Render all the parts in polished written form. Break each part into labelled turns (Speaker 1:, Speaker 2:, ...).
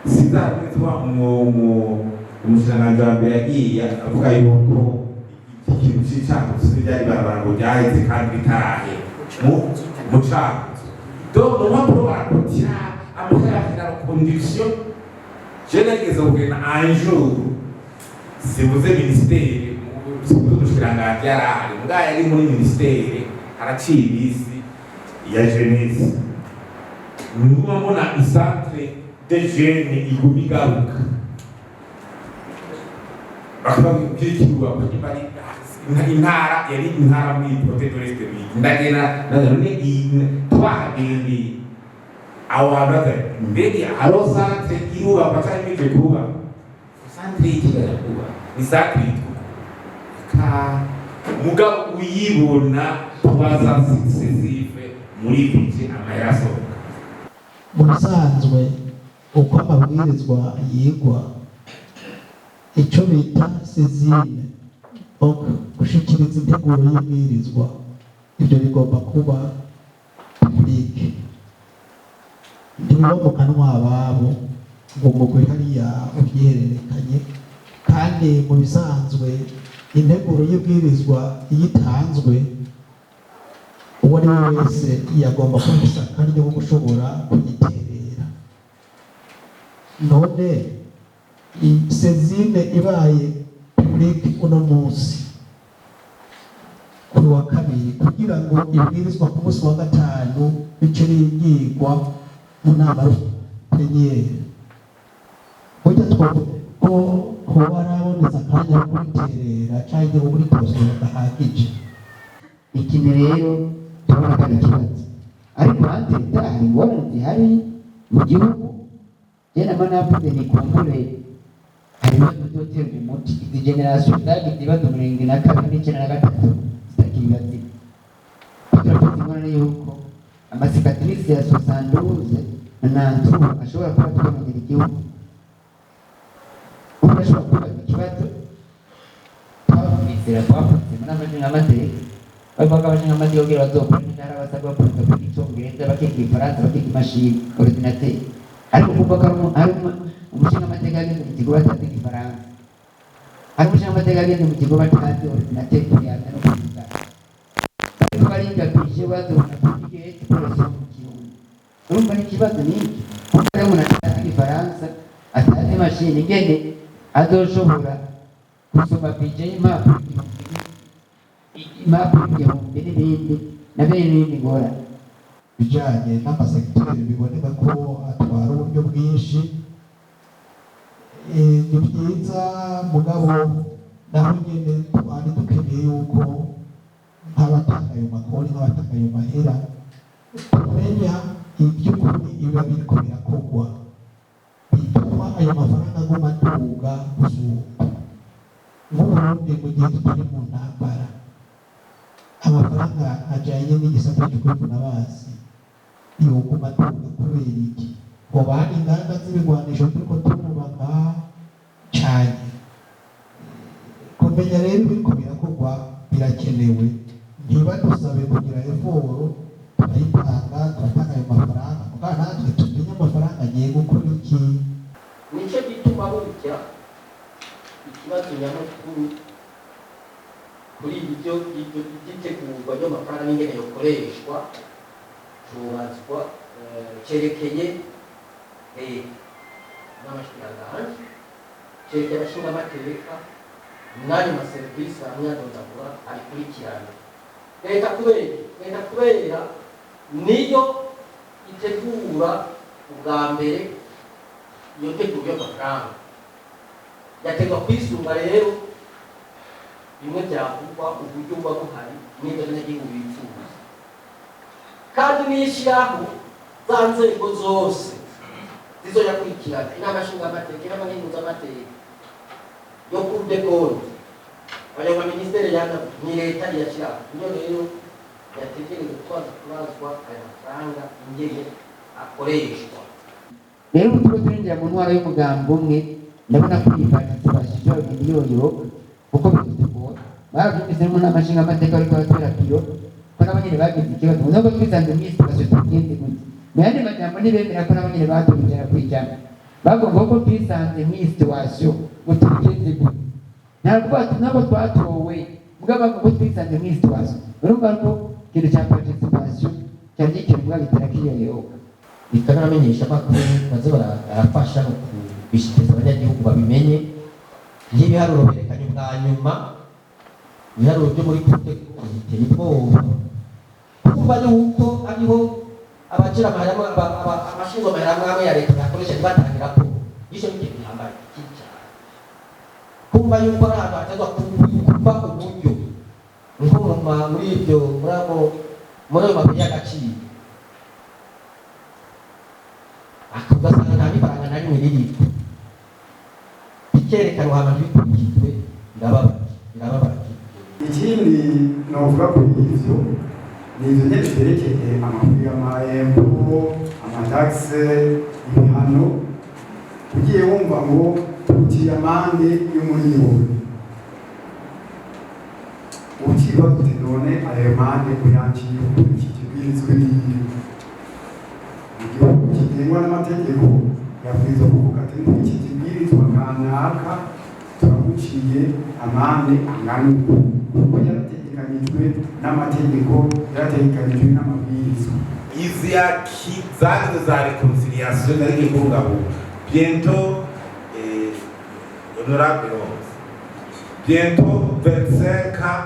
Speaker 1: sinzabizwa umushikiranganji wa mbere yagiye avuga yuko ikintu c'icagutse byari barabara ngo ryaheze kandi bitarahe mu cagutse donc mu mpapuro barakotira amafaranga na condition je nageze kugenda un jour sibuze ministeri umushikiranganji yarahari mbwa yari muri ministeri haraciye ibisi ya jeunesse nduma mbona isantre de jeunes iguma igaruka bakabwira ikibuga bari intara yari intara muri projet de l'Est ndagena none twahagendi awabaga mbega haro santre iruba batari mije kuba santre ikigara kuba ni santre ka mugabo uyibona twaza successive muri bije amaraso
Speaker 2: musanzwe uko amabwirizwa yigwa icyo bita sezine gushikiriza integuro y'ibwirizwa ibyo bigomba kuba publique ntibiba mu kanwa ababo ngo mugwe hariya ubyihererekanye kandi mu bisanzwe integuro y'ibwirizwa iyo itanzwe uwo ari we wese yagomba kuba isaka ryo gushobora kuyiterera none sezine ibaye publique uno munsi kuri wa kabiri kugira ngo ibwirizwa ku munsi wa gatanu bice bigirwa mu nama pleniyeri burya ko hoba araboneza akanya ko kuriterera cyangwa muri posito gahagije
Speaker 3: ikindi rero turabona ko ari ikibazo ariko hanze hari ingorane zihari mu gihugu jena manavuze ni kumbure hari ibibazo byoterwa umuti izi generasiyo zagize ibibazo 72 zitakibazi turafite ingorane yuko amasikatrice ya 72 nantu ashobora kuba twamenyera igihugu umuntu ashobora kubaza ikibazo twabizera twafunze muri amajina amateka bavuga abashinga amategeko kugira bazokora intara basabwa kuza kwiga icyongereza bakiga igifaransa bakiga imashini ordinateur ariko kuva ko ari umushinga amategeko ageze mu kigo batazi igifaransa ari umushinga amategeko ageze mu kigo batazi ordinateur kuyaza no kwiga ariko barinda kwishe bazobona kugira expression mu kirundi urumva ni ikibazo n'iki kuko ari umuntu atazi igifaransa atazi imashini ingene azoshobora gusoma bije y'impapuro igihumbi n'ibindi na bene n'ibindi ngorane
Speaker 2: bijyanye n'amasekiteri biboneka ko atwara uburyo bwinshi ni byiza mugabo naho nyine twari dukeneye yuko nk'abatanga ayo makoni nk'abatanga ayo mahera tumenya iby'ukuri biba biriko birakorwa bituma ayo mafaranga aguma aduga gusumba nk'uburundi mu gihe tutari mu ntambara amafaranga ajyanye n'igisata cy'ukwivuna basi yoguma aduga kubera iki ngo bari inganda z'ibigwanisho turiko turubaka cyane kumenya rero ibiriko birakorwa birakenewe ntibadusabe kugira eforo turayitanga turatanga ayo mafaranga mugabo natwe tumenye amafaranga agiye gukora iki
Speaker 4: nicyo gituma burya ikibazo nyamukuru kuri ibyo by'itegurwa ry'amafaranga n'ingene yokoreshwa tubazwa cerekeye n'amashikiranganji cerekeye abashingamateka n'ayo maserivisi amwe adondagura abikurikirana leta kubera niyo itegura ubwa mbere iyo teguro y'amafaranga yategwa kwisunga rero bimwe byavugwa uburyo buba buhari n'ibyo abanyagihugu bifuza kandi n'ishyiraho za nzego zose zizoyakurikirana inama nshingamateka inama nkenguzamateka yo kuri de konti ayo maminisiteri ni leta yashyiraho niyo rero yategereje kubazwa aya mafaranga ingene akoreshwa
Speaker 3: rero ubu turinjira mu ntwaro y'umugambi umwe ndabona ko iyi participation bagenda iyoyoka kuko bitugora babyumvise mu nama nshingamateka bariko batera piro ko nabo nyene bagize ikibazo nubwo twisanze mw'isi basose tugende gutya mu yandi majambo ntibemera ko nabo nyene baturujana kwijana bavuga ko twisanze muri situation ngo tugeze gute ntabwo twatowe mugabo bavuga ko twisanze muri situation urumva ko ikintu cya participation cyari ikintu bwagitera kiyoyoka
Speaker 4: bikanamenyesha amakuru baze barafasha no kubishikiriza abanyagihugu babimenye nk'ibiharuro berekanye bwa nyuma ibiharuro byo muri komite biteye ubwoba kumva yuko ariho abakira amashinzwe amahera amwe ya leta yakoresha ntibatangira ko yisho n'ikintu gihambaye cyane kumva yuko ari ahantu hatazwa kuva uburyo nko muri ibyo muri ayo mabuye y'agaciro ugasanga nta n'ifaranga na rimwe ririko ikerekanwa abantu bikurikijwe birababaje.
Speaker 5: Ikindi novuga kuri ivyo ni ivyo nyene vyerekeye amakuru y'amahembo amatagise ibihano ugiye wumva ngo tuciye amande y'umuriyoni uciba gute none ayo mande kuyanciye ukurikije ibwirizwa n'iyo igihugu kigengwa n'amategeko yabwirizwa kuvuga ati iki kibwirizwa kanaka turaguciye amande angana uku kuko yarategekanijwe n'amategeko yarategekanijwe n'amabwirizwa
Speaker 1: izi zagize za reconciliation zari kubungabunga bientôt honorable bientôt 25 ans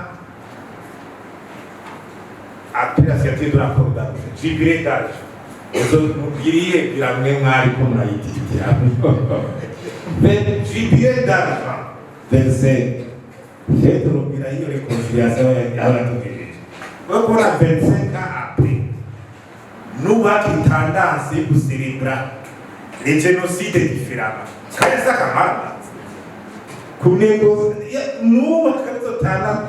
Speaker 1: après la signature de l'accord d'Arusha jubilé d'âge ezo mugiriye biramwe mwari ko murayititira jubilé d'âge 25 fête l'opéra iyo reconciliation y'abatugirije ko la 25 ans après nous avons tendance à célébrer les génocides différemment. C'est ça qu'on nous avons tendance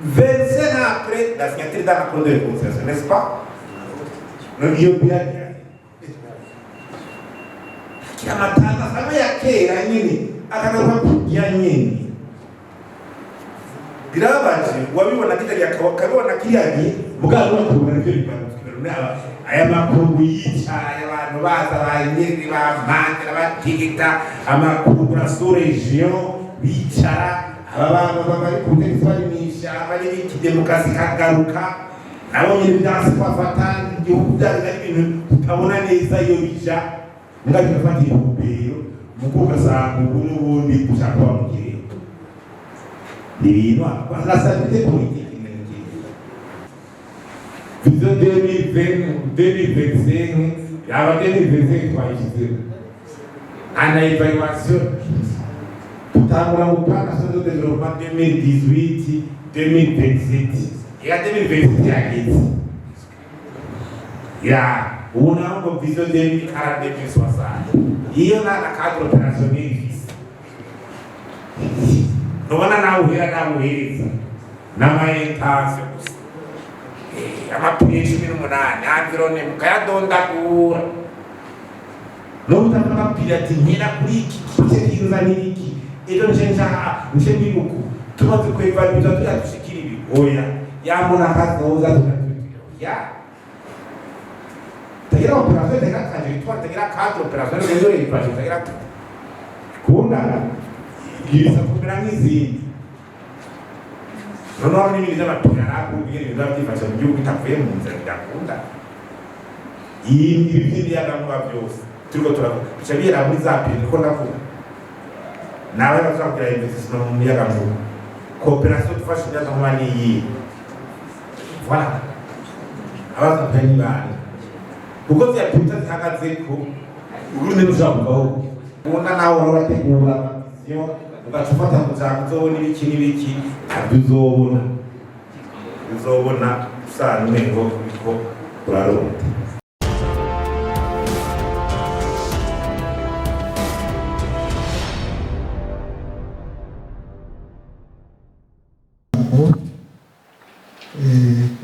Speaker 1: 25 ans après la signature de l'accord de réconciliation, n'est-ce pas? Nous avons bien dit. Il y a ma tendance à dire aya makuru yicaye abantu baza banyiri bamandira batigita amakuru na sous region bicara abantu bari kutegeka barimisha bari biki demokarasi kagaruka nabo nyiri byanse kwafata igihugu byari ibintu utabona neza iyo bija ngabira fati ubero mukuka sangu n'ubundi gushaka bamugire ibintu la stabilité politique Vision 2020, 2025, il y a 2025 en évaluation. Tout à l'heure, on parle de développement 2018, 2027. Il y a 2027 il y a une vision 2040, 2060. Il y a la cadre opérationnel. Nous avons intention. Amapine 18 anzirone mukayadondagura nobutaka amapine ati nyina kuri iki kiza niki ejo nje bibuku tumaze kwevaluza tuyatushikira ibi oya yamuna kazoza ya tagira operación de gran trayectoria tagira cadre operación de dore ipaje tagira kunda yisa kumera nk'izindi noneho n'ibindi by'amatora nakubwira ibintu byifasha mu gihugu bitavuye mu nzira bidakunda ibi by'imiyagankuba byose turiko turabica bihera muri za pine ko ndavuga nawe bashobora kugira investissement mu miyagankuba coopération dufasha imiyagankuba n'iyi voilà abaza kuri bane kuko vyapita zihagaze ko urundi ruzabukaho ubona nawe urategura vision ugacufata kuzaga uzobona ibiki n'ibiki ntabyo uzobona usanga umengo uriko urarota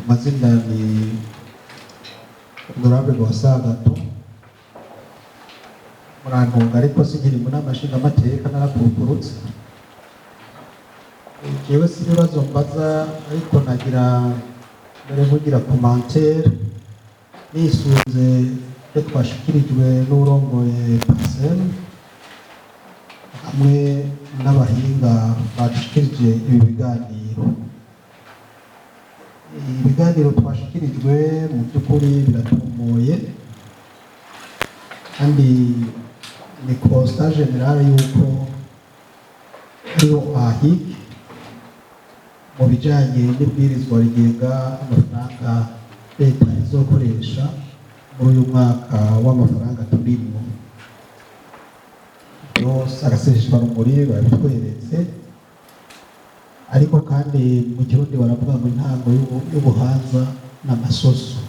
Speaker 2: amazina ni honorable Rwasagato murantunga ariko sigiri mu nama nshingamateka narakurupurutse jewe si ibibazo mbaza ariko nagira mbere nkugira commentaire nisunze ko twashikirijwe n'urongoye parcelle hamwe n'abahinga bashikirije ibi biganiro. Ibiganiro twashikirijwe mu by'ukuri biratomoye kandi ni constat general yuko hariho ahiki mu bijyanye n'ibwirizwa rigenga amafaranga leta izokoresha muri uyu mwaka w'amafaranga turimo. Yose agaseseshwarumuri babitweretse, ariko kandi mu kirundi baravuga ngo intango y'ubuhanza n'amasoso.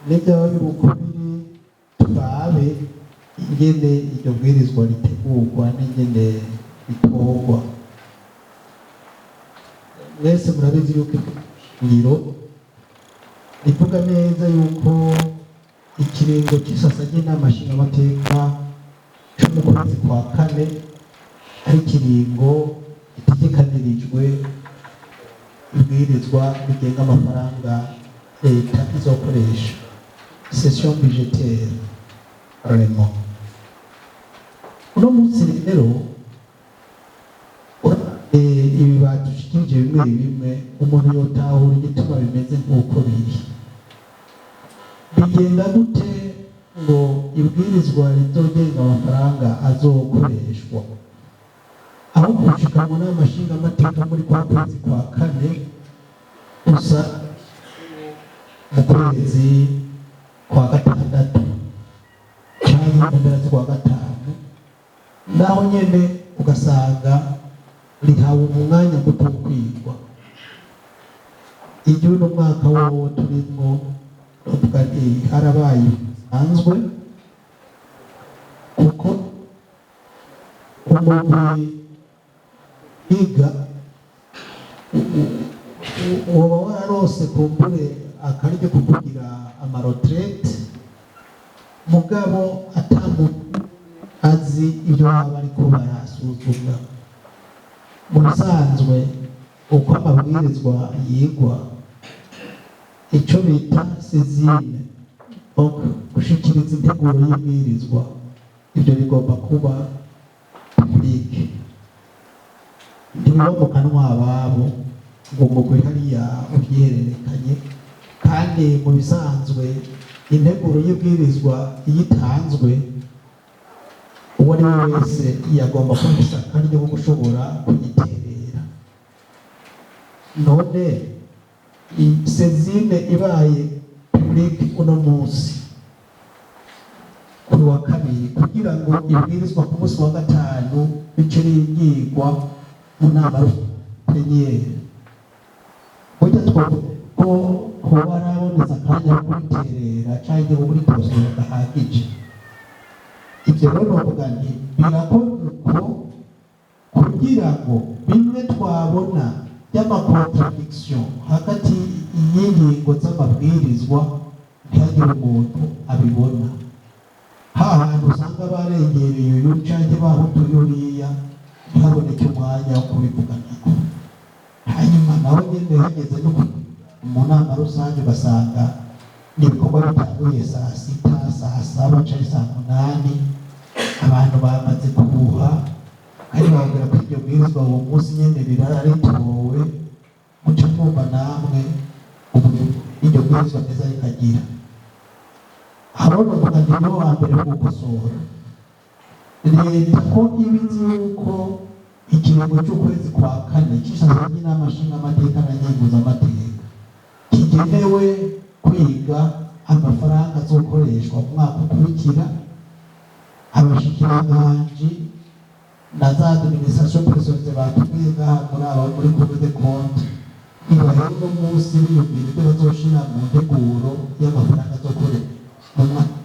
Speaker 2: N'ibyaba biri uko biri, turabe ingene iryo bwirizwa ritegurwa n'ingene ritorwa. Mwese murabizi yuko ishingiro rivuga neza yuko ikiringo cy'isasa ry'inama nshingamateka cyo mu kwezi kwa kane ari ikiringo gitegekanirijwe ibwirizwa rigenga amafaranga leta izokoresha, session budgetaire parlement. Uno munsi rero ibi badushikirije bimwe bimwe umuntu yotahura igituma bimeze nk'uko biri. Bigenda gute ngo ibwirizwa rizogenga amafaranga azokoreshwa, aho gushikanwa n'amashingamateka muri kwa kwezi kwa kane usa mu kwezi kwa gatandatu cyangwa mu mpera z'ukwa gatanu, naho nyene ugasanga rihawe umwanya muto wo kwigwa. Igihe uno mwaka wowo turimo uvuga nti harabaye bisanzwe, kuko umuntu yiga woba wararose kumbure akaryo ko kugira amaretraite, mugabo atamuntu azi ibyo baba bariko barasuzumwa. Mu bisanzwe uko amabwirizwa yigwa, icyo bita sezine, gushikiriza integuro y'ibwirizwa, ibyo bigomba kuba publique. Ntibiba mu kanwa ababo ngo mugwe hariya ubyihererekanye, kandi mu bisanzwe integuro y'ibwirizwa iyo itanzwe, uwo ari we wese yagomba kumvisa akaryo ko gushobora kuyiterera. None sezine ibaye publique uno munsi kuri wa kabiri, kugira ngo ibwirizwa ku munsi wa gatanu bice rigirwa mu nama pleniyeri, burya ko hoba araboneza akanya ko kuriterera cyangwa ngo kuritosora gahagije. Ibyo rero bavuga nti birakorwa kugira ngo bimwe twabona by'amacontradiction hagati y'ingingo z'amabwirizwa ntihagire umuntu abibona. Hantu usanga barengereye uyu cyangwa bahutuye uriya, ntihaboneke umwanya wo kubivuganako. Hanyuma nawe nyine hageze no mu nama rusange ugasanga n'ibikorwa bitanguye saa sita, saa saba cyangwa saa munani, abantu bamaze kubuha, kandi bababwira ko iryo bwirizwa uwo munsi nyine riraritowe, muce mwumva namwe uburyo iryo bwirizwa neza rikagira. Harona uvuga ndi niwo wa mbere wo gukosora. Leta ko ibizi yuko ikiringo cy'ukwezi kwa kane cy'ishyaka ry'inama nshingamateka na nkenguzamateka kigenewe kwiga amafaranga azokoreshwa mu mwaka ukurikira, abashikiranganji na za administration personnelle batubwiye ngaha muri aba muri Cour des comptes ntibahembwa umunsi biyumvira ibyo bazoshira mu nteguro y'amafaranga azokoreshwa mu mwaka.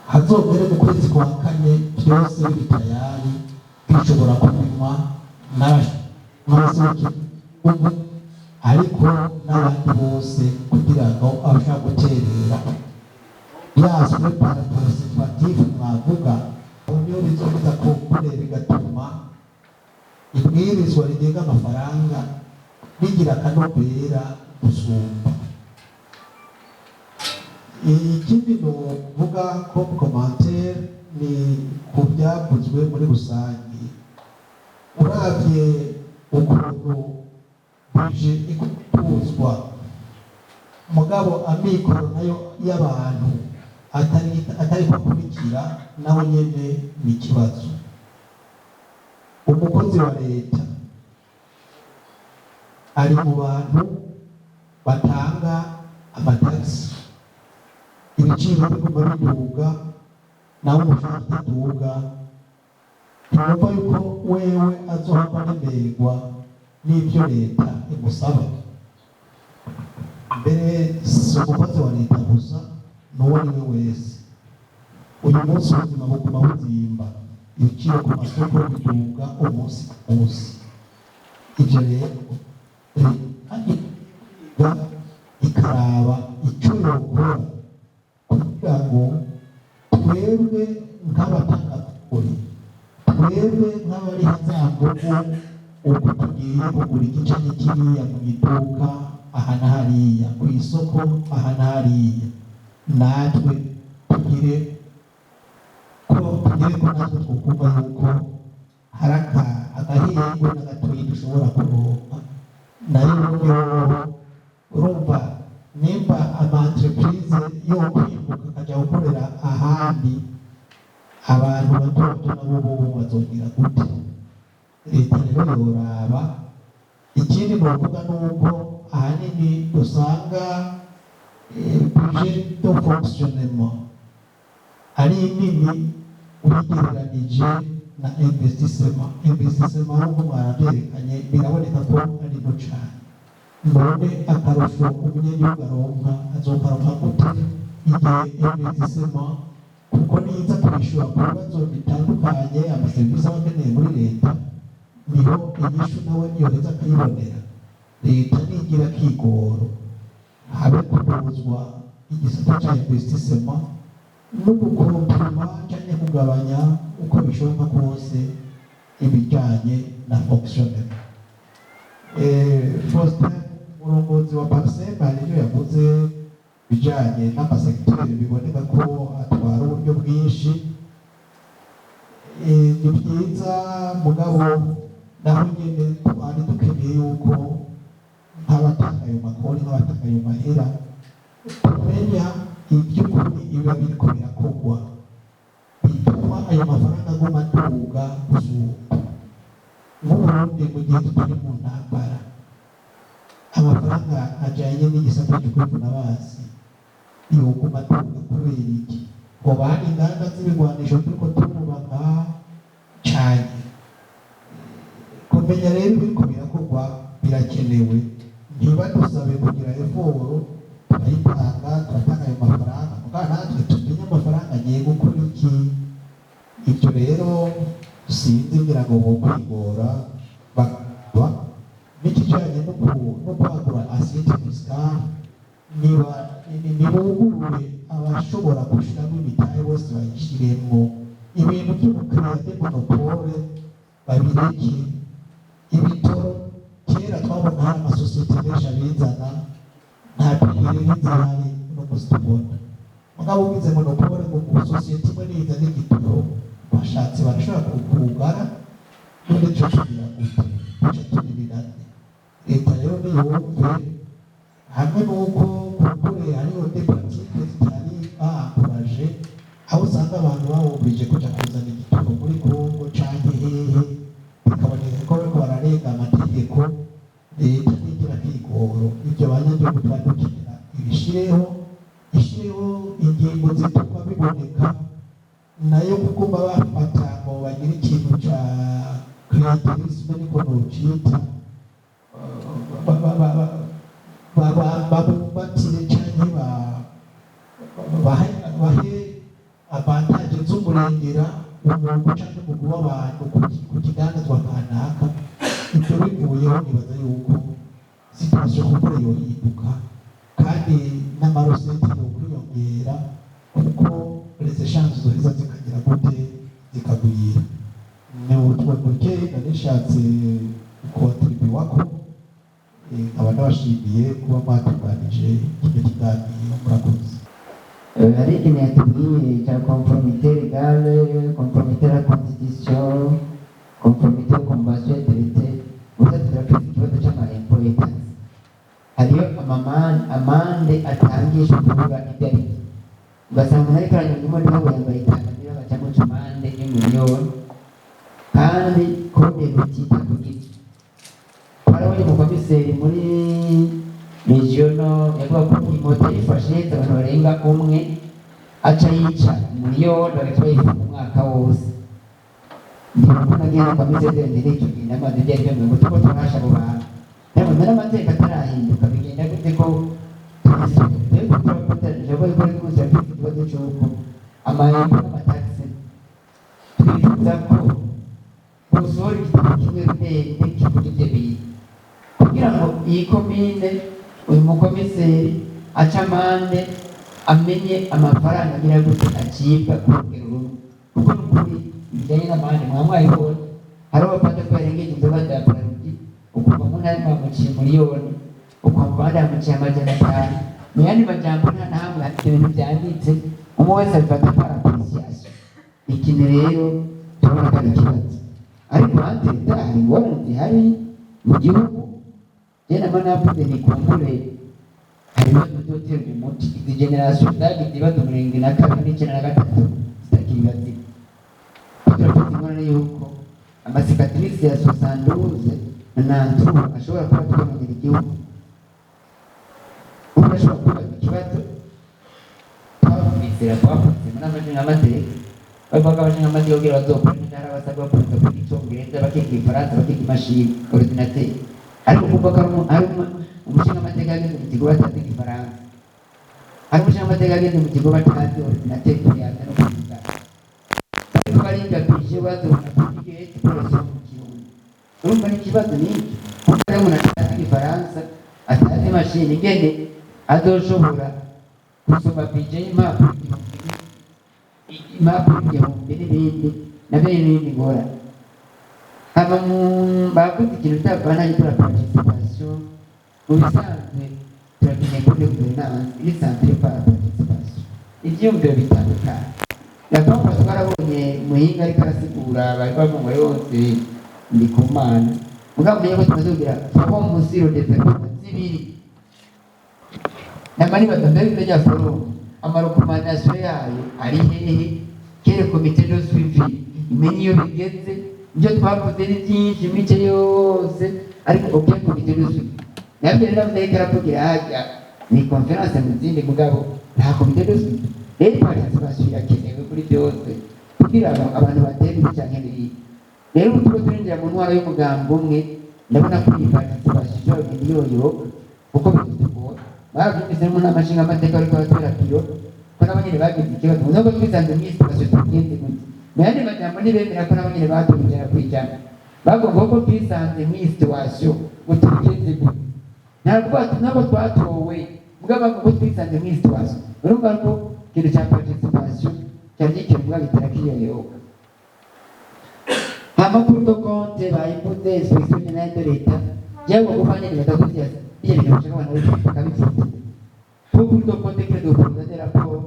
Speaker 2: Hazogere mu kwezi kwa kane byose biri tayari, bishobora kubinywa n'abashyitsi ubu, ariko n'abandi bose kugira ngo abashaka guterera yaswe participative mwavuga niyo bizoza kumbure bigatuma ibwirizwa rigenga amafaranga rigira akanovera gusumba. Ikindi novuga ko commentaire muri rusange uravye ukuntu buje ikutuzwa mugabo amikoro nayo y'abantu atari kukurikira naho nyene ni ikibazo. Umukozi wa leta ari mu bantu batanga amatagisi, ibiciro biguma biduga nawe umushahara utaduga, ntumva yuko wewe azohava anemererwa n'ibyo leta imusaba. Mbere si umukozi wa leta gusa n'uwo ari we wese. Uyu munsi ubuzima buguma buzimba, ibiciro ku masoko biduga umunsi ku munsi. Ibyo rero leta ikaraba icyo yokora kugira ngo twebwe nk'abatangabuzi, twebwe nk'abari hazambugu uko tugiye kugura igice kiriya mu iduka aha na hariya, ku isoko aha na hariya, natwe tugire ko natwe twokumva yuko hari agahengwe n'agatoyi dushobora kuronka. Nayo urumva nimba ama-entreprise yo kwimuka akajya gukorera ahandi, abantu bato nabo bo bazogira gute? Leta rero yoraba. Ikindi novuga nuko ahanini usanga budget de fonctionnement ari nini ubigereranije na investissement. Investissement nk'uko mwarabyerekanye biraboneka ko ari nto cyane. None akarusho umunyagihugu aronka azokaronka gute igihe investissement, kuko niza kubishura ku bibazo bitandukanye amaserivisi aba akeneye muri leta, niho inyishu nawe yoheza akayibonera. Leta nigira kigoro habe kuduzwa igisata cya investissement no gukompima cyangwa kugabanya uko bishoboka kose ibijyanye na fonctionnement. Faustin umurongozi wa Parsem hari ibyo yavuze bijyanye n'amasekiteri biboneka ko atwara uburyo bwinshi. Ni byiza mugabo naho nyine twari dukeneye yuko nk'abatanga ayo makori nk'abatanga ayo mahera tumenya iby'ukuri biba biriko birakorwa bituma ayo mafaranga aguma aduga gusumba. Nk'uburundi mu gihe tutari mu ntambara, amafaranga ajyanye n'igisata cy'ukwivuna basi yoguma aduga kubera iki? Ngo bari inganda z'ibigwanisho turiko turubaka cyane. Kumenya rero ibiriko birakorwa birakenewe. Ntibadusabe kugira eforo turayitanga, turatanga ayo mafaranga mugabo natwe tumenye amafaranga agiye gukora iki. Ibyo rero sinzi ngira ngo bokwigora bakaba n'ikijyanye no kwagura assiette fiscale. Nibugurure abashobora gushyiramo imitahe bose bayishyiremo. Ibintu by'ubukiriya de monopole babireke. Ibitoro kera twabona hari amasosiyete menshi abizana, nta pigere n'inzara n'umuzi tubona. Mugabo ugize monopole ngo sosiyete imwe niza n'igitoro bashatse barashobora kugara none cyo kugira gute cyo tubirirane. Leta rero niyumve hamwe n'uko kugure hariho debatike zitari ankuraje, aho usanga abantu bawumvije kujya kuzana igitoro muri Kongo canke hehe, bikaboneka ko bariko bararenga amategeko. Leta nigira kigoro ibyo banyagihugu twadukenera ibishireho ingingo zituma biboneka, nayo kuguma bafata ngo bagire ikintu ca creativisme niko nocita, babumbatire canke bahe avantage z'umurengera umuntu canke kuguba abantu ku kidandazwa kanaka. Ibyo bivuyeho nibaza yuko situation kuko yohinduka kandi n'amaroseti yokwiyongera, kuko les échanges zoheza zikagira gute zikagwira. Ni ubutumwa buke nanishatse kukontribuwako, nkaba nabashimiye kuba mwatuganije kino kiganiro. Murakoze.
Speaker 3: Hari ikintu yatubwiye cya conformité légale, conformité à la constitution, atangisha kuvuga ibyo ari byo ugasanga umuntu ariko aranyonga imodoka ngo yambaye itangazo baca mu mpande y'umuliyoni kandi kode rutita ku giti twarabonye umukomiseri muri regiono yavuga ko imoto yifashe abantu barenga umwe aca yica umuliyoni bagahita bayifunga umwaka wose ndibona nagiye umukomiseri ndende icyo gihe n'amazi byari byambaye ngo tuko turasha abo bantu rero n'amateka atarahinduka bigenda gute ko rero turakotanije ko ikora rwose afite ikibazo cy'uko amayembo n'amatagisi twifuza ko usohora igitabo kimwe rudende kivuga ibyo bintu kugira ngo iyi komine uyu mukomiseri aca amande amenye amafaranga agira gute acibwa ku rugero rumwe kuko n'ukuri bijyanye n'amande mwamwayibona hari abafata ko yarengeje inzoga za Bralirwa ukumva umuntu arimo amuciye miliyoni ukumva abandi amuciye amajana 5 mu yandi majambo nta nahamwe afite ibintu byanditse umwe wese abifata ko ari appreciation ikintu rero turabona ko ari ikibazo ariko hanze hari ingorane zihari mu gihugu jena manavuze ni kumbure hari ibibazo by'uterwa umuti izi generasiyo zagize ibibazo 72 n'93 zitakibazi turafite ingorane y'uko amasikatirisi ya 72 nantu ashobora kuba twamenyera igihugu ubu ashobora kuba ikibazo twabizera twapfutse muri amajana y'amateka bavuga abajana y'amateka kugira bazokora intara basabwa kuza kwiga icyongereza bakiga igifaransa bakiga imashini ordinateur ariko kuko ari umushinga amateka ageze mu kigo batazi igifaransa ari umushinga amateka ageze mu kigo batazi ordinateur kuyaza no kwiga ariko bariga bije bazobona kugira ikibazo mu kirundi urumva n'ikibazo n'iki kuko ari umuntu atazi igifaransa atazi imashini ingene azoshobora gusoma bije impapuro igihumbi n'ibindi na bene n'ibindi ngorane haba bavuze ikintu cyavana yitwa participation mu bisanzwe turakeneye kuri guverinance ibisanzwe para participation ibyiyumviro bitandukanye yavuga ko twarabonye muhinga ariko arasigura bari bavuga yose ndi ku mana mugabo niyo tumaze kugira fabo mu zero development zibiri namani batambere bya forum amarekomandasiyo yayo ari hehe kere komite de suivi imenye iyo bigeze ibyo twavuze ni byinshi imice yose ariko ubye komite de suivi nabyo rero ndahita rapogera hajya ni conference mu zindi mugabo nta komite de suivi rero participation irakenewe kuri byose kugira abantu batera ibicanye biri rero utuko turinjira mu ntwaro y'umugambo umwe ndabona ko iyi participation ishobora kugenda iyoyoka kuko bitugora babyumvise mu nama nshinga amateka ariko batera piro ko n'abanyene bagize ikibazo nubwo twisanze mu situation tugenze gute mu yandi majambo ntibemera ko n'abanyene batubijana kwijana bagomba ko twisanze mu situation gutugenze gute ntabwo twatowe mugabo bagomba twisanze mu situation urumva ko ikintu cya participation cyari ikintu mwagitera kiyoyoka amakuru do konte bayivuze inspection generale de l'État yawo kufanya ni batakutia ile ni mchakato wanaoifuata kabisa pour do konte que do projet rapport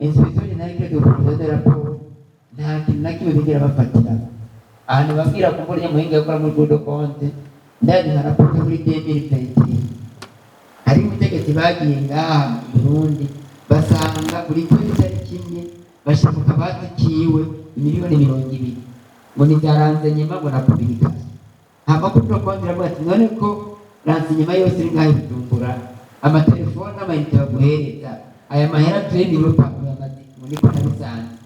Speaker 3: inspection generale que do projet rapport nta kintu na kimwe bigira bafatira ahantu babwira ko muri muhinga yakora muri do konte ndani na rapport muri 2020 hari umutegetsi bagiye ngaha mu Burundi basanga buri kwezi cyari kimwe bashaka mu kabati kiwe miliyoni 200 ngo ni garanze nyema ngo na publication amakuru do konti rabo ati none ko ranze nyema yose iri ngaho Bujumbura amatelefone amayinite baguhereza aya mahera 2 miliyoni y'amazi ngo niko nabisanze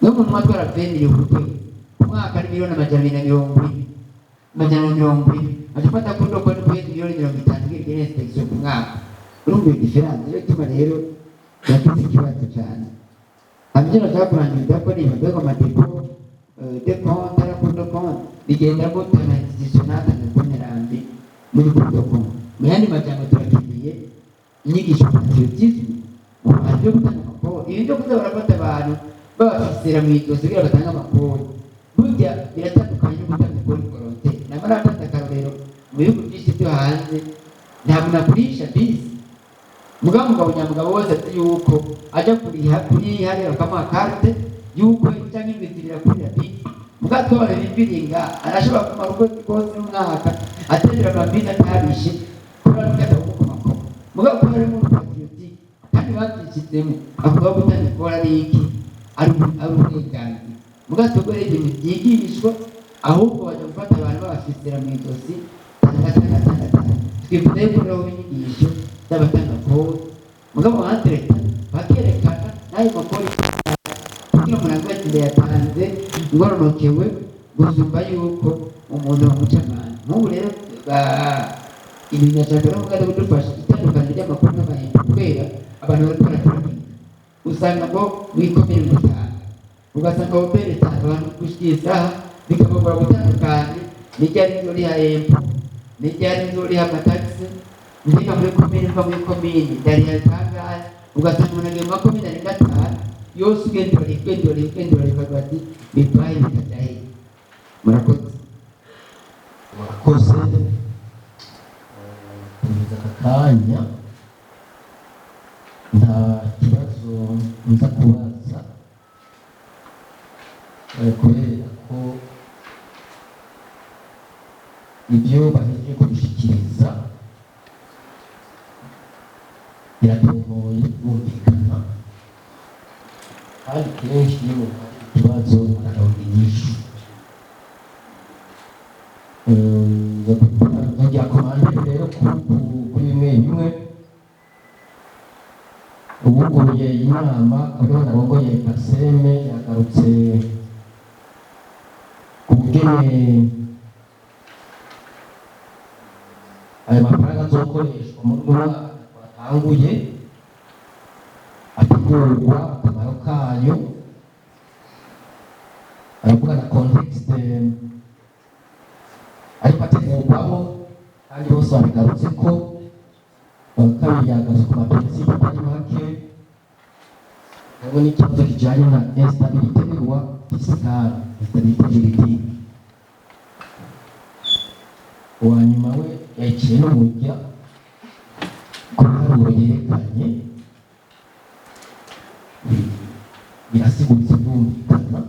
Speaker 3: no mu mwaka wa 2 miliyoni umwaka ni miliyoni amajana 200 atapata kundo kwa miliyoni 50 ngire inspection ku mwaka urumva difference rero tuma rero yakize ikibazo cyane amjera twakurangira ko ni mbego amadepo de compte la pour le compte bigenda gute na institutional na bonerandi muri protocol mu yandi majambo turakiye inyigisho patriotisme mu buryo gutanga amakuru ibyo kuza barafata abantu babafisira mu idosi kugira batanga amakuru burya biratandukanye no gutanga amakuru koronte namara atata karorero mu bihugu byinshi byo hanze ntabwo nakurisha bisi mugabo nyamugabo wose ati yuko ajya kuri hariya bakamuha carte yuko cyangwa invitirira kuri rabi mugatwara bibiringa arashobora kumara uko kose umwaka atendera amabisi atabishe kubera ko atavuga makuru mugabo ko harimo patriotique kandi babyishyizemo avuga ko gutanga ikora ari iki ari uburenganzira mugabo tugore ibintu byigishwa ahubwo bajya gufata abantu babashyizera mu ijosi twifuza yuko rero inyigisho z'abatanga kode mugabo batereka bakerekana n'ayo makuru kugira umuntu avuga ati yatanze ngoronokewe gusumba yuko umuntu bamucamana nk'ubu rero ibintu ashaka no kugira kudufasha itandukanye ry'amakuru n'amayinite kubera abantu bari baraturagika usanga ngo wikomere gutanga ugasanga woberetse abantu gushyira isaha bikabagora gutandukanye n'iryari nzo riha empo n'iryari nzo riha amatagisi ndiga muri komine mva muri komine ndariha kangahe ugasanga umuntu agiye mu makomine arenga 5 yose ugendora bikavuga ati bipaye bikajya he murakoze
Speaker 4: kugeza aka kanya nta kibazo nza kubaza kubera ko ibyo bahejeje kubishyikiriza biratomoye bumvikana kandi kenshi iyo umuntu afite ikibazo araronda inyishu nongera komande rero kuri bimwe ubuguruye inama ariho narongoye Kaseme yagarutse ku bugene ayo mafaranga azokoreshwa mu mwaka twatanguye ategurwa akamaro kayo aravuga na context ariko ategurwamo kandi bose babigarutse ko kabiri yagaze ku maprincipe atari make harimo n'ikibazo kijyanye na instabilité birwa fiscale instabilité juridique uwa nyuma we yaciye n'umujya ku biharuro yerekanye birasiguritse byumvikana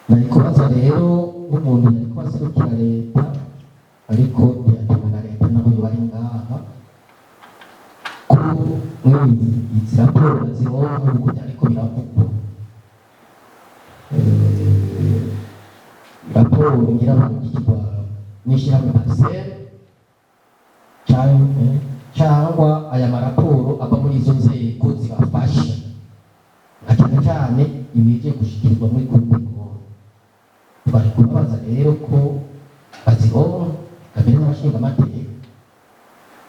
Speaker 4: nari kubaza rero nk'umuntu yari kubaserukira leta ariko ntiyatunga leta nabo bari ngaha ko izi raporo zironka uko ariko biravugwa raporo ngira bagirwa n'ishyirahamwe Parcelle cyangwa aya maraporo ava muri izo nzego zibafasha na cyane cyane ibije gushikirizwa muri komite bari kubabaza rero ko bazironka kamere n'abashinga amategeko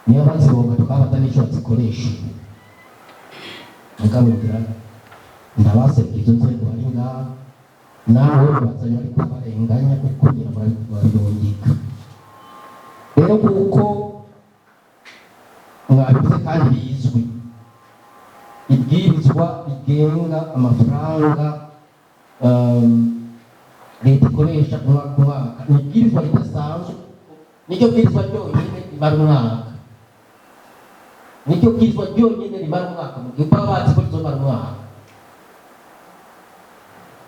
Speaker 4: niyo bazironka tukabata n'icyo bazikoresha mugabo ngira ndabasabye izo nzego bari ngaha nawe bazanye ariko barenganya kuko ngira bariyongeka rero kuko mwabivuze kandi bizwi ibwirizwa rigenga amafaranga leta ikoresha umwaka ku mwaka ni ibwirizwa ridasanzwe niryo bwirizwa ryonyine rimara umwaka niryo bwirizwa ryonyine rimara umwaka mu gihe baba bazi ko rizomara umwaka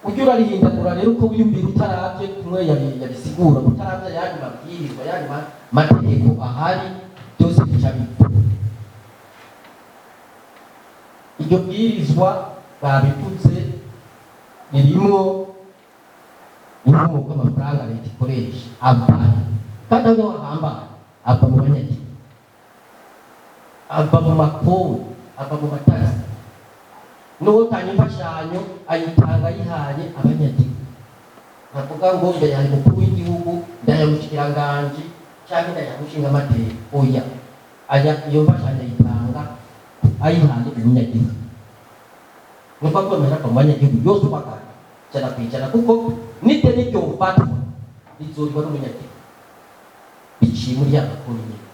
Speaker 4: ujya urarihindagura rero uko wiyumvira utaravye kumwe yabisigura utaravye ayandi mabwirizwa ayandi mategeko ahari byose bica bipfa iryo bwirizwa babivuze ririmo inkomoko amafaranga leta ikoresha abantu kandi aho bahambaye ava mu banyagihugu ava mu makoni ava mu matasi n'utanga imfashanyo ayitanga ayihaye abanyagihugu ntavuga ngo ndayaha umukuru w'igihugu ndayaha umushikiranganji cyangwa ndayaha umushinga amateka oya aya iyo mfashanyo ayitanga ayihaye umunyagihugu nuko akomeza ko mu banyagihugu yose ubakana cyana kwicara kuko nite n'iryo ufatwa rizorwa n'umunyagihugu biciye muri ya makuru nyine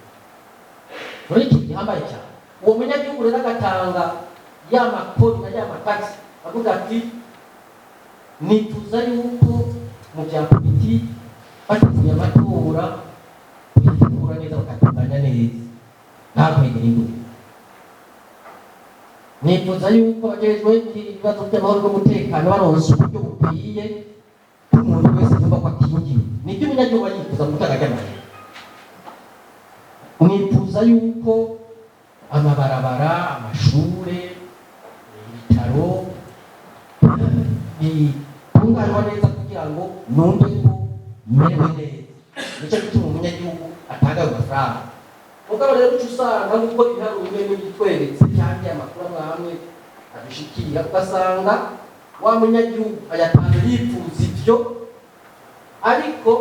Speaker 4: muri iki gihambaye cyane uwo munyagihugu rero agatanga ya makuru na ya matagisi avuga ati nifuza yuko mu bya politiki bateguye amatora kuyategura neza bakatunganya neza nta kwegera imbere nifuza yuko bagejwe ibibazo by'amahoro n'umutekano baronse uburyo bukwiye umuntu wese yumva ko akingiwe nibyo umunyagihugu yifuza mu gutanga ry'amahoro mwifuza yuko amabarabara, amashure, ibitaro bitunganywa neza kugira ngo numve ko merewe neza. Nicyo gituma umunyagihugu atanga ayo mafaranga. Mugabo rero uca usanga nk'uko ibiharuro bimwe bitweretse cyangwa amakuru amwe adushikira, ugasanga wa munyagihugu ayatanga yifuza ibyo, ariko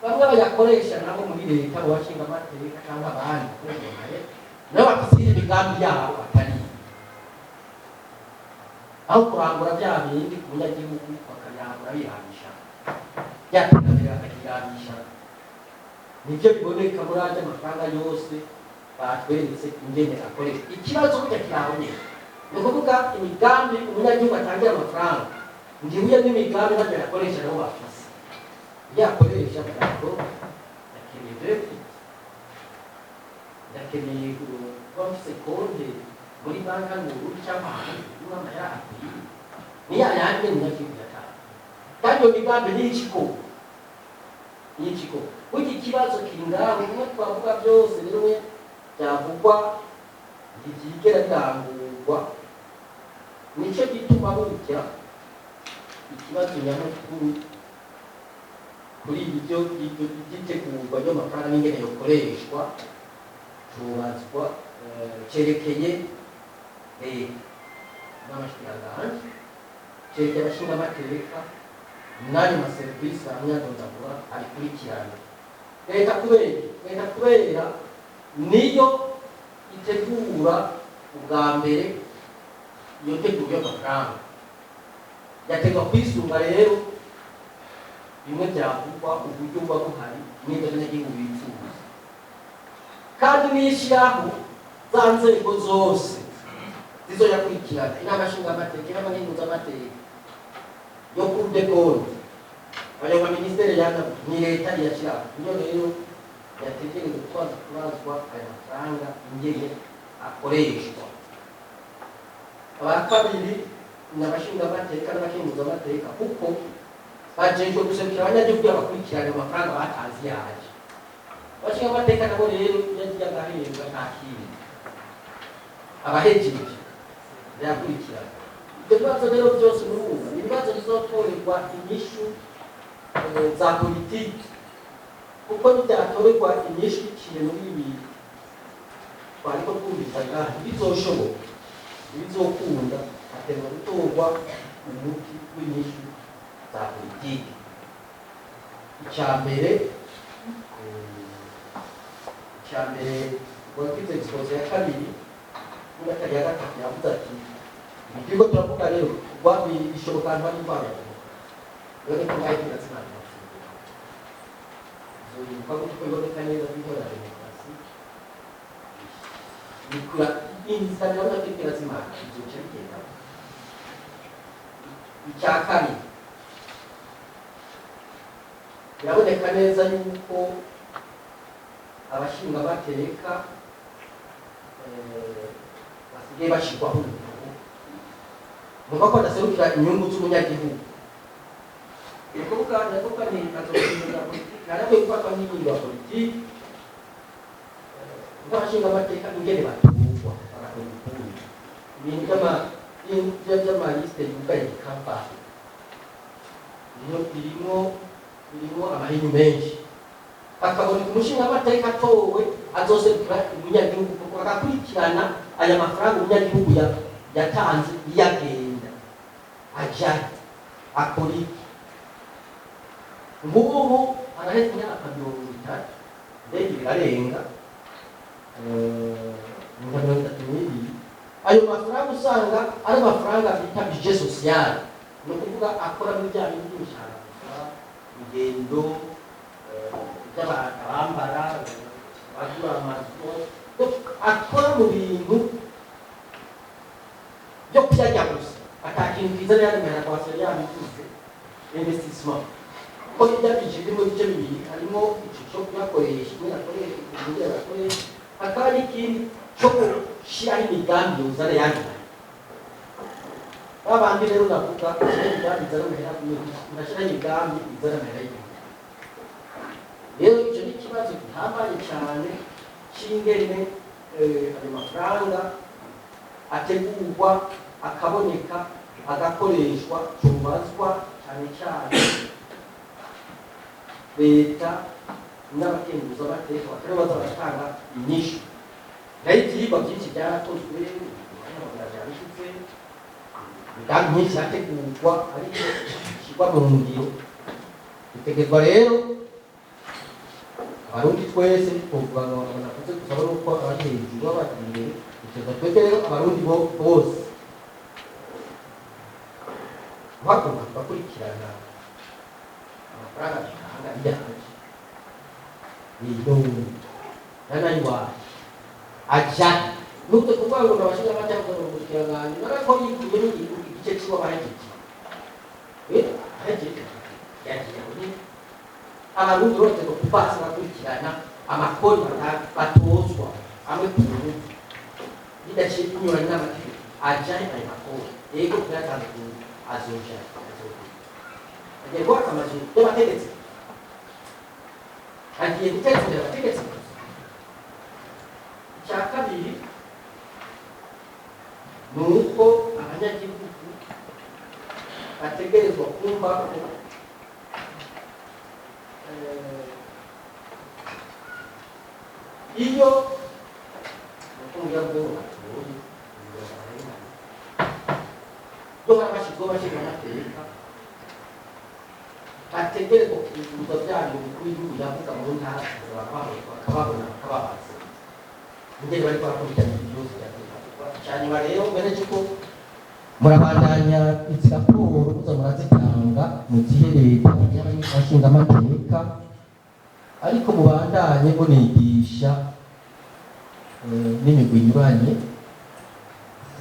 Speaker 4: bamwe bayakoresha nabo muri leta, mu bashinga amateka cyangwa abandi nabo bafite imigambi yabo atari aho kurangura bya bindi ku munyagihugu bakayambura biramisha, byaterambere bakakiramisha. Nibyo biboneka muri aya mafaranga yose batweretse ingene akoresha. Ikibazo burya kiraboneka, ni ukuvuga imigambi umunyagihugu atangira amafaranga ndibuye n'imigambi bagera akoresha nabo bafise yakoresha bwako yakeneye kuba afise konti muri banki nkuru cyangwa ahantu n'amahera akwiye ni yayandi umunyagihugu yatanga. Kandi iyo migambi ni ikigo burya ikibazo kiri ngaho, bimwe twavuga byose bimwe byavugwa ntibyigera birangurwa. Nicyo gituma burya ikibazo nyamukuru kuri ibyo gitegurwa ry'amafaranga n'ingene yokoreshwa tubazwa cerekeye n'amashanyarazi, cerekeye abashinga amateka n'ayo maserivisi amyadondagura abikurikirana. Leta kubera niyo itegura ubwa mbere iyo teguro y'amafaranga, yategwa kwisunga rero bimwe byavugwa uburyo buba buhari n'ibyo abanyagihugu bifuza, kandi n'ishyiraho za nzego zose zizoyakurikirana, inama nshingamateka, inama nkenguzamateka yo kuri de konti, ayo maminisiteri ni leta iyashyiraho. Niyo rero yategereza kubazwa aya mafaranga ingene akoreshwa. Abakabiri ni abashingamateka n'abakenguzamateka, kuko bajejwe guserukira abanyagihugu bakurikirana amafaranga batanze yaje. Abashingamateka nabo rero yagiye agahembwa nta kindi, abahejeje yakurikirana. Ibyo bibazo rero byose n'ubu ibibazo bizotorerwa inyishu za politiki, kuko nibyatorerwa inyishu iciye muri ibi twariko twumvikana ntibizoshoboka, ntibizokunda, haterwa gutorwa umuti w'inyishu za politiki. Icyambere wakize exposé ya kabiri n'akari ya gatatu yavuze ati ikigo turavuga rero bishoboka ntari kwanga rero ko ngaho kiratsinana yibuka ko twiboneka neza kw'ihora demokarasi nikura insana na kiratsinana izoca bigenda. Icya kabiri biraboneka neza yuko abashinga amateka basigaye bashyirwaho nuko badaserukira inyungu z'umunyagihugu. Ni ukuvuga ntabwo gufatwa n'ingingo ya politiki nk'abashinga amateka ingene baturwa bagakora ukundi ibintu by'amalisite yugaye kampani birimo amahinyu menshi. Akaboneka umushinga amateka atowe azoserukira umunyagihugu kuko agakurikirana aya mafaranga umunyagihugu yatanze iyagenda ajyayo akora iki. Ngubu arahetse imyaka 30 ndege birarenga 32. Ayo mafaranga usanga ari amafaranga bita budget social, ni ukuvuga akora muri bya bintu by'imishahara, ingendo abambara bagura amazu, akora mu bintu byo kuyajya gusa, atakintu kiza yari kwasera yabituze investissement. Ko ibyo birimo bice bibiri, harimo icyo kuyakoresha akaba n'ikindi cyo gushyiraho imigambi yuzana yanyu. Babandi rero navuga imigambi izana amahera nashyiraho imigambi izana amahera y'igihugu. Rero icyo ni ikibazo gihambaye cyane cy'ingene ayo mafaranga ategurwa akaboneka agakoreshwa cyubazwa cyane cyane leta n'abakenguza amateka batari baza baratanga inyishu. Nayo ibyigwa byinshi byarakozwe byarishutse imigambi myinshi yategurwa ariko ishyirwa mu ngiro. Bitegerwa rero abarundi twese twovuga ngo nakuze gusaba nuko abari hejuru abari imbere biteza twebwe rero abarundi bose bagomba bakurikirana amafaranga dutanga ibyaje n'idoni n'anayiwaje aja nubwo kuvuga ngo abashinga amajya gukurikirana narako yikuye igice cy'uwo bahejeje ahejeje yagiye abarundi bose ngo kubasa bakurikirana amakoni batozwa amwe ku ruhu bidaciye kunyurana n'amategeko ajyanye ayo makoni yego kuyatanze ku azoja agiye kubaka amazu y'abategetsi agiye guteza imbere abategetsi. Icya kabiri ni uko abanyagihugu bategerezwa kumva ko iyo ukumva ngo doha bashyizweho bashyirwa amateka bategerezwa kubivuza byanyu umukuru w'igihugu yavuga mu ntara bakababona bakababaza ingeri bari barakurikirana ibibazo byategurwa cyane. Rero mbere y'uko murabandanya izi raporo muza murazitanga mu gihe leta y'abashinga amateka ariko mubandanye munigisha n'imigwi inyuranye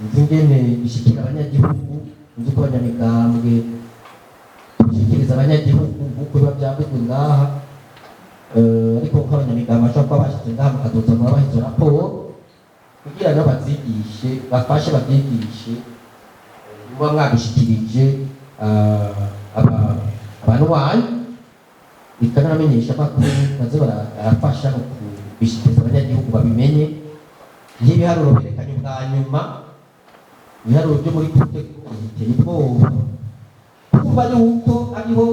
Speaker 4: inzi ingene ishikira abanyagihugu inzi ko abanyamigambwe gushikiriza abanyagihugu nk'uko biba byavuzwe ngaha ariko ko abanyamigambwe bashobora kuba bashyize ngaha mukazoza murabaha izo raporo kugira ngo bazigishe bafashe babyigishe muba mwabishikirije abantu banyu bikanamenyesha amakuru baze barafasha no kubishikiriza abanyagihugu babimenye nk'ibiharuro berekanye bwa nyuma ibiharuro byo muri komite biteye ubwoba kumva yuko ariho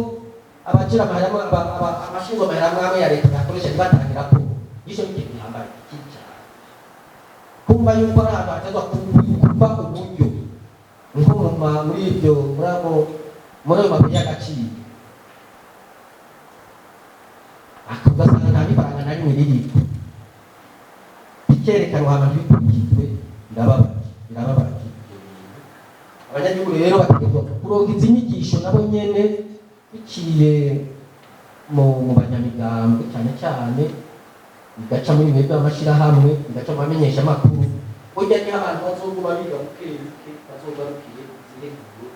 Speaker 4: abakira amashingo amahera ya leta yakoresha ntibatangira ko nicyo n'ikintu gihambaye kumva yuko ari ahantu hatezwa kuva uburyo nko muri ibyo muri ayo mabuye y'agaciro ugasanga nta n'ifaranga na rimwe ririko ikerekana ahantu bikurikijwe birababaje. Abanyagihugu rero bategetswe kuronka izi nyigisho nabo nyene biciye mu banyamigambwe cyane cyane bigaca muri bimwe by'amashirahamwe bigaca mu bamenyesha amakuru burya niho abantu bazoguma biga bukebuke bazogarukiye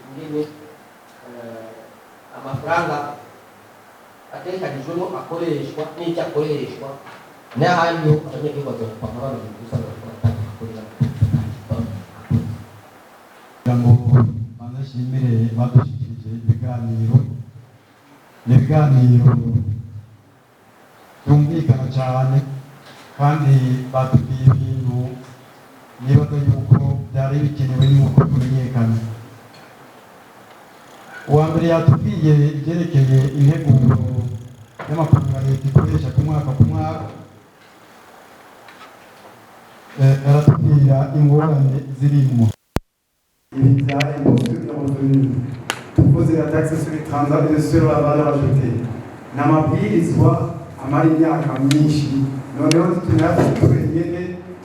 Speaker 4: ingene amafaranga atekanijwemo akoreshwa n'icyo akoreshwa n'ahandi abanyagihugu bazopanga baronka gusanga batakorera
Speaker 5: ngo banashimire badushikirije ibiganiro n'ibiganiro byumvikana cyane kandi batubwiye ibintu nibaza yuko byari bikenewe yuko tumenyekana. Uwa mbere yatubwiye ibyerekeye integuro y'amafaranga leta ikoresha ku mwaka aratubwira ingorane zirimo ibi bya tuvuze la taxe sur les transactions et sur la valeur ajoutée n'amabwirizwa amara imyaka myinshi noneho tunayafite nyene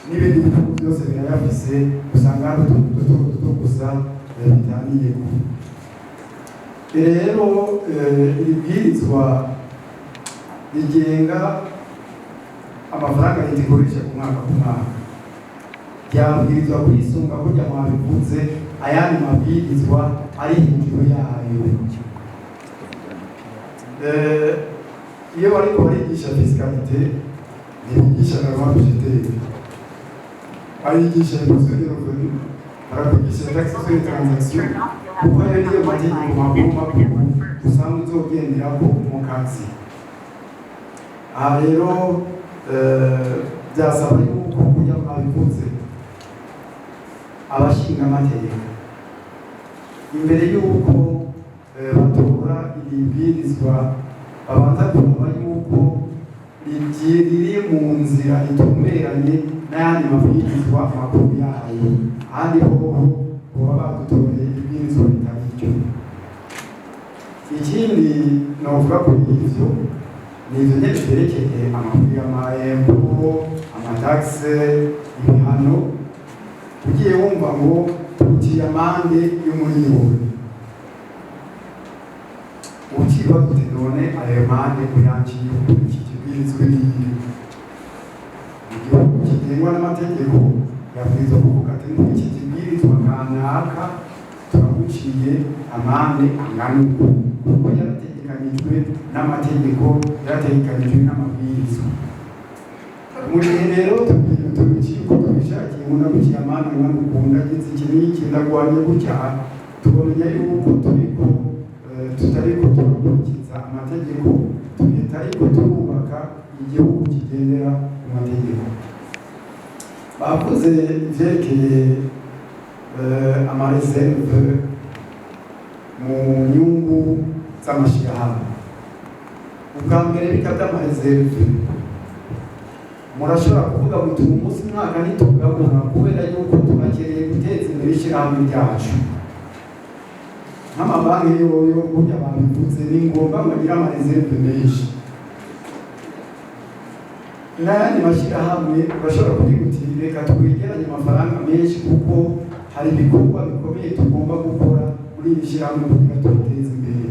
Speaker 5: n'ibindi bihugu byose birayafise usanga hari duto gusa bitaniyeko. Rero ibwirizwa rigenga amafaranga leta ikoresha ku mwaka byabwirizwa kwisunga kurya mwabivuze ayandi mabwirizwa ari hejuru yayo. Iyo bariko barigisha fiscalité ntibigisha normal budgétaire barigisha imposition de revenu barabigisha taxe sur les transactions kuko rero iyo mategeko makuru usanga uzogenderako mu kazi. Aha rero byasaba yuko kujya mwabivuze abashinga amategeko imbere y'uko batora ibibwirizwa babanza kumva yuko riri mu nzira itumberanye n'ayandi mabwirizwa makuru yayo ahandi ho baba badutoreye ibibwirizwa bitari icyo. Ikindi novuga kuri ivyo ni ivyo nyene vyerekeye amakuru y'amahembo, amatagise, ibihano. Ugiye wumva ngo uciye amande y'umuriyoni, uciba gute none ayo mande kuyanciye iki kibwirizwa n'iki? Igihugu kigengwa n'amategeko yabwirizwa kuvuga ati iki kibwirizwa kanaka turaguciye amande angana uku, kuko yarategekanijwe n'amategeko, yarategekanijwe n'amabwirizwa. Mu gihe rero tubici uko tubishakiye umuntu aguciye amande angana uku, ndagize iki n'iki, ndagwanye gutya, tubonye yuko tutariko turakurikiza amategeko, tutariko turubaka igihugu kigendera ku mategeko. Bavuze ivyerekeye amareserve mu nyungu z'amashirahamwe. Ubwa mbere bika vy'amareserve murashobora kuvuga muti uyu munsi mwaka ntitugabura kubera yuko turakeneye guteza imbere ishirahamwe ryacu. Nk'amabanki yoyo burya babivuze ni ngombwa bagira amareserve menshi. N'ayandi mashirahamwe bashobora kuvuga uti reka twegeranye amafaranga menshi kuko hari ibikorwa bikomeye tugomba gukora muri iri shirahamwe kugira tubiteze imbere.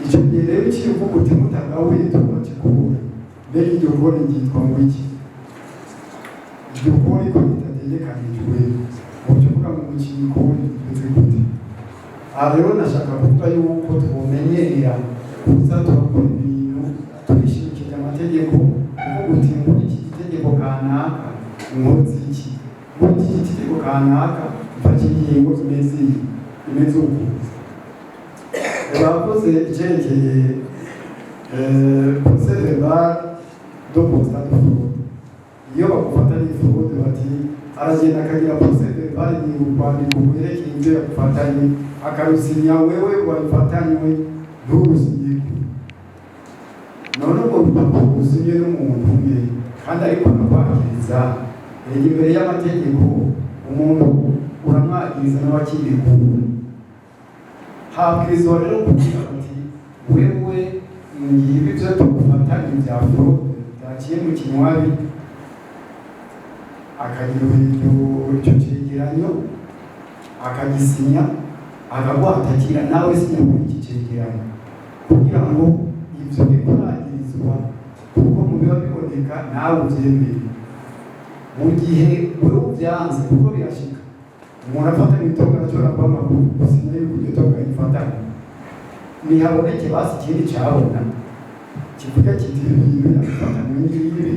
Speaker 5: Ico gihe rero iciye uvuga uti mutagabuye tubace kubura, mbere iryo kore ryitwa ngo iki? Iryo kore ko ritategekanijwe muco uvuga ngo muciye ikore rimeze gute? Aha rero nashaka kuvuga yuko twomenyera kuza turakora ibintu tubishimikije amategeko, kuvuga uti muri iki gitegeko kanaka inkozi iki, muri iki gitegeko kanaka mfashe ingingo imeze uku. Bavuze ivyerekeye procès verbal do constat de fraude. Iyo bagufata n'ifraude bati aragenda akagira procès verbal ni urwandiko rwerekeye ivyo yagufatanye, akarusinya wewe wabifatanywe nturusinyeko. None ubwo rupapuro rusinye n'umuntu umwe kandi ariko anakwakiriza imbere y'amategeko, umuntu uramwakiriza n'abakirekuwe. Habwirizwa rero kugira ati wewe ngibi ivyo tugufatanye vya fraude vyaciye mu kinywabi, akagira ico cegeranyo akagisinya, akaguhatakira nawe sinya muri iki cegeranyo kugira ngo ivyo bikuragirizwa, kuko mu biba biboneka nawe uvyemere. Mu gihe wewe uvyanze, kuko birashika umuntu afatanye itongo arashobora kuba amakuru gusinya yuko iryo tongo arifatanye, ntihaboneke basi ikindi cabona kivuga kiti ibintu yabifatanywe n'ibi,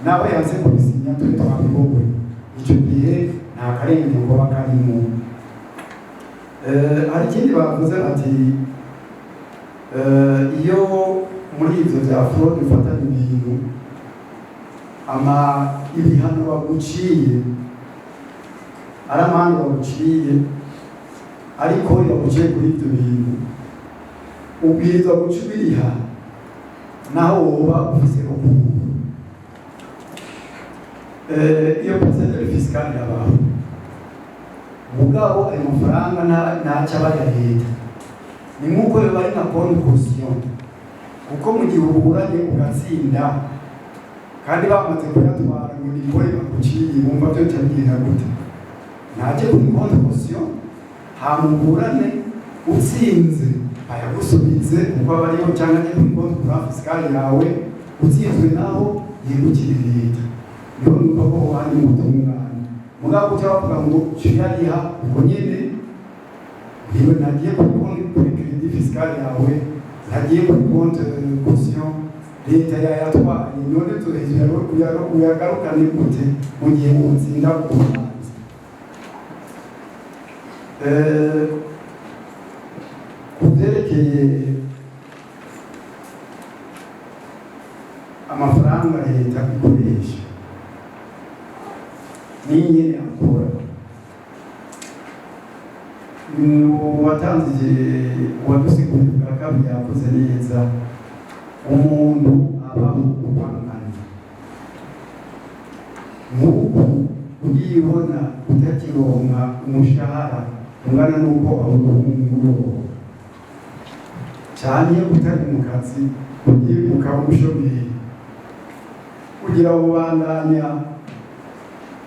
Speaker 5: nawe yanse kubisinya turi twabigowe, ico gihe nta karengane ngo bakarimo. Hari ikindi bavuze bati iyo muri ivyo vya fraude ufatanye ibintu ibihano baguciye ari amande baguciye, ariko baguciye kuri ivyo bintu ubwirizwa guca ubiriha naho woba ufise umuntu. Iyo procédure fiscale yabaho mugabo ayo mafaranga ntaca aba ya leta, ni nk'uko yoba ari nka compte caution, kuko mu gihe uburanye ugatsinda kandi bamaze kuyatwara ngo nikore baguciye, bumva vyo cyabwira gute? Ntaje kuri compte caution hamuburane utsinze ayagusubize kuko aba ariho, cyangwa ni kuri compte courant fiscale yawe utsinzwe naho yegukire leta. Niho nuko ko wari mu butungane mugabo uca bavuga ngo ciyariha uko nyene, niwe nagiye kuri credit fiscale yawe, nagiye kuri compte caution leta yayatwaye, none tuhejera uyagarukane gute mu gihe wotsinda kubanza? Kuvyerekeye amafaranga leta ikoresha, n'ingene akora. Watanze uwadusigurira bwa kabiri yavuze neza, umuntu aba mu kupangana nk'uko uyibona utakironka umushahara ungana n'uko awuronka cyane utari mu kazi ugiye ukaba umushomeri kugira ngo ubandanya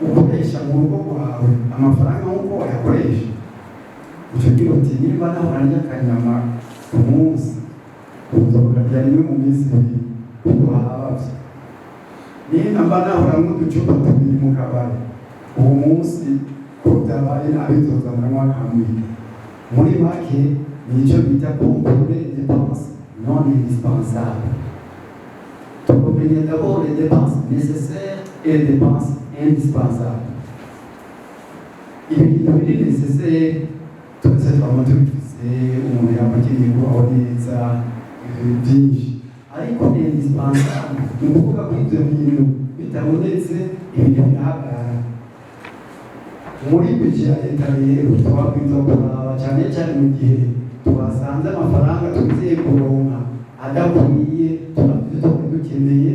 Speaker 5: ukoresha mu rugo rwawe amafaranga nk'uko wayakoresha. Icyo gihe uti niba nawe urarya akanyama ku munsi ukarya rimwe mu minsi ibiri kuko wahabavye, niba nawe uranywa uducupa tubiri mu kabari uwo munsi ko byabaye nabi uzozanwa kamwe. Muri make nicyo bita contrôler les dépenses non indispensables. Comprendre d'abord les dépenses nécessaires et les dépenses indispensables. Ibintu biri nécessaire twese twaba tubifise, umuntu yamakeneye kubaho neza byinshi, ariko indispensable ni ukuvuga ko ibyo bintu bitabonetse ibintu birahagarara. Muri budget ya leta rero twabwirizwa kuraba cyane cyane mu gihe twasanze amafaranga tugiye kuronka adakwiye twari dukeneye,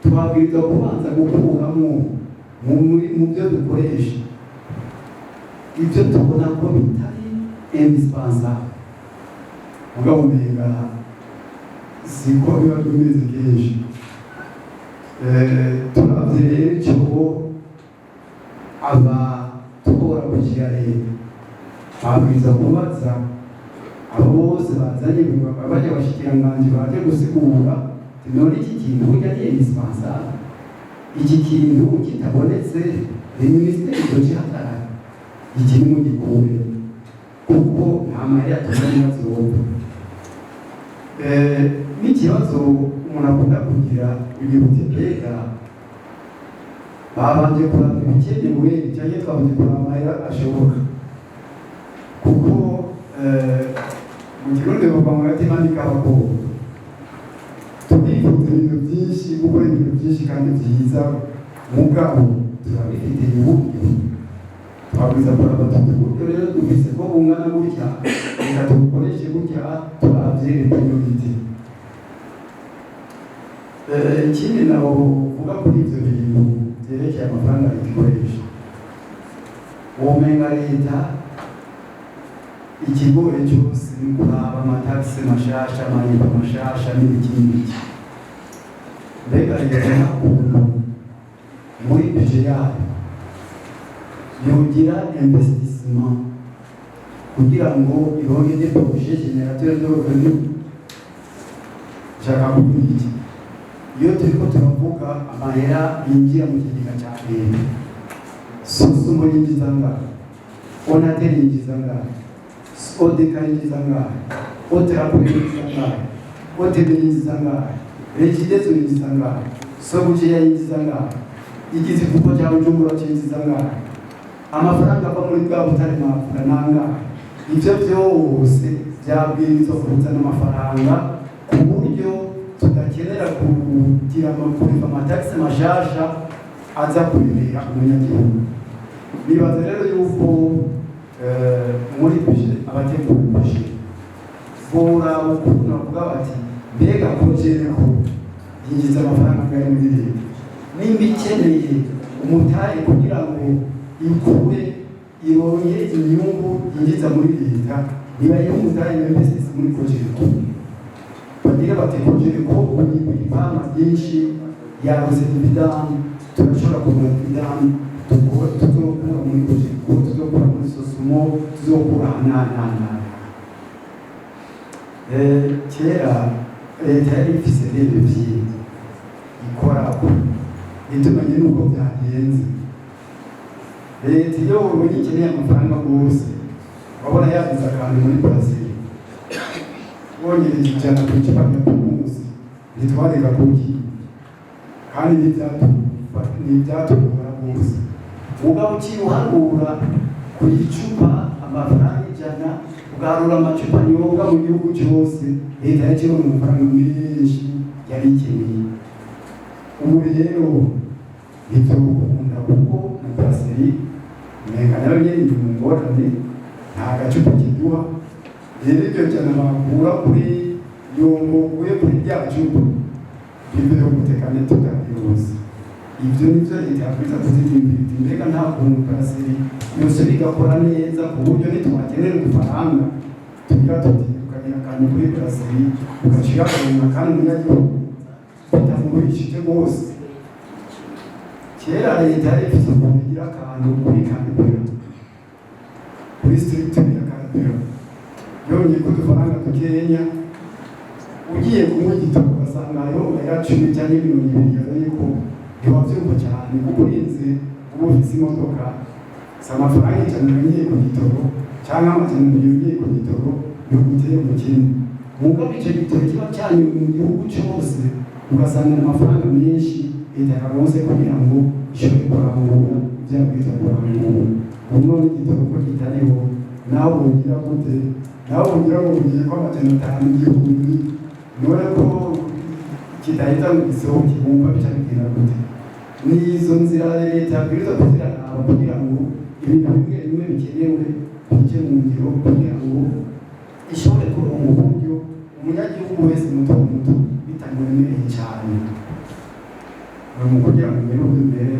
Speaker 5: twabwirizwa kubanza gukuramo mu byo dukoresha ibyo tubona ko bitari indispensable. Mugabo umenga siko biba bimeze kenshi. Turavye rero icyo tukora kugira leta babwiza kubaza abo bose bazanye bajya abashikiranganji baje gusigura none iki kintu burya ni indispensable, iki kintu kitabonetse minisiteri izokihagarara, iki ni mugikure kuko nta mahera tubona zombi. N'ikibazo umuntu akunda kugira ibihute mbega babanje kuraba ibikenewe cyangwa twabanje kuraba amahera ashoboka, kuko mu kirundi bavuga ngo ati mani kabakobwa tubifuza ibintu byinshi, gukora ibintu byinshi kandi byiza, mugabo turabifite uburyo twabwiza kuraba tuburyo rero dufise ko bungana gutya reka tubukoreshe gutya turavye priority. Ikindi naho uvuga kuri ibyo bintu byerekeye amafaranga y'igikoresho, womenga leta ikigoye cyose ni kuraba amatagisi mashasha, amayiba mashasha n'ibikindi. Mbega leta n'akuntu muri budget yayo yogira investissement kugira ngo ironke des projets générateurs de revenus. Nshaka kuvuga iki? Iyo turiko turavuga amahera yinjira mu kigega cya leta, Sosumo yinjiza ngahe, Onatel yinjiza ngahe, Odeka yinjiza ngahe, Otraco yinjiza ngahe, OTB yinjiza ngahe, Regideso yinjiza ngahe, Sobujeya yinjiza ngahe, igizivuko cya Bujumbura cyinjiza ngahe, amafaranga ava muri bwa butare mapfura nangahe. Ibyo byose byabwirizwa kuzana amafaranga ku buryo tudakenera kugira kuriva amatagisi mashasha aza kuremera umunyagihugu. Nibaza rero yuko muri budget abategura budget bora ukuntu bavuga bati mbega project ko yinjiza amafaranga angana muri leta, nimba ikeneye umutahe kugira ngo ikure ironke inyungu yinjiza muri leta, niba iyo umutahe investisi muri project bagira bati project ko ibipama byinshi yabuze dividend, turashobora kubona dividend tuzokura muri project ko tuzokura muri Sosumo, tuzokura kera leta yari ifise rero byinshi ikora itumanye n'uko byagenze. Leta iyo ubonye ikeneye amafaranga rwose wabona yagize akantu muri Brazil wongereje ijana ku icupa ku munsi ntitwareka kuki kandi n'ibyatugora rwose. Ugabo ukiruharura ku icupa amafaranga ijana ugarura amacupa nyoga mu gihugu cyose, leta yaciye amafaranga menshi yari ikeneye. Ubu rero nibyo gukunda kuko brasserie umenga nayo nyene ni mu ngorane nta gacupa kiduha rero iryo jana bakura kuri yongoguye kuri rya cupa ibyo yo gutekana tukabiroza ibyo nivyo leta yakwiza kuzitimbira mbega nta kuntu brasserie yose bigakora neza ku buryo nitwakenera udufaranga tugira tuti tukagira akantu kuri brasserie ugashira akantu kandi umunyagihugu bitamubishije rwose kera leta yari ifite ukuntu igira akantu kuri kandibiro kuri structure ya kandibiro yongeye ko udufaranga dukenya ugiye kunywa igitabo ugasanga hariho omega 10 cyangwa ibintu bibiri ariko ntiwabyumva cyane kuko urinze uba ufite imodoka si amafaranga ijana yongeye ku gitoro cyangwa amajana yongeye ku gitoro ntuguteye mu kindi mugabo icyo gitoro kiba cyanyuwe mu gihugu cyose ugasanga amafaranga menshi leta yaronse kugira ngo ishobore kurangura ibyabwirizwa kurangura ubu none igitoro ko kitariho nawe wongera gute nawe wongera ngo ugiye ko amajana 5 igihumbi none ko kitahita mu gisohoke wumva bicabigenda gute n'izo nzira leta yabwirizwa kuziraraba kugira ngo ibintu bimwe bimwe bikenewe bijye mu ngiro kugira ngo ishobore kuronka uburyo umunyagihugu wese muto muto bitamuremereye cyane mu kugira ngo ibihugu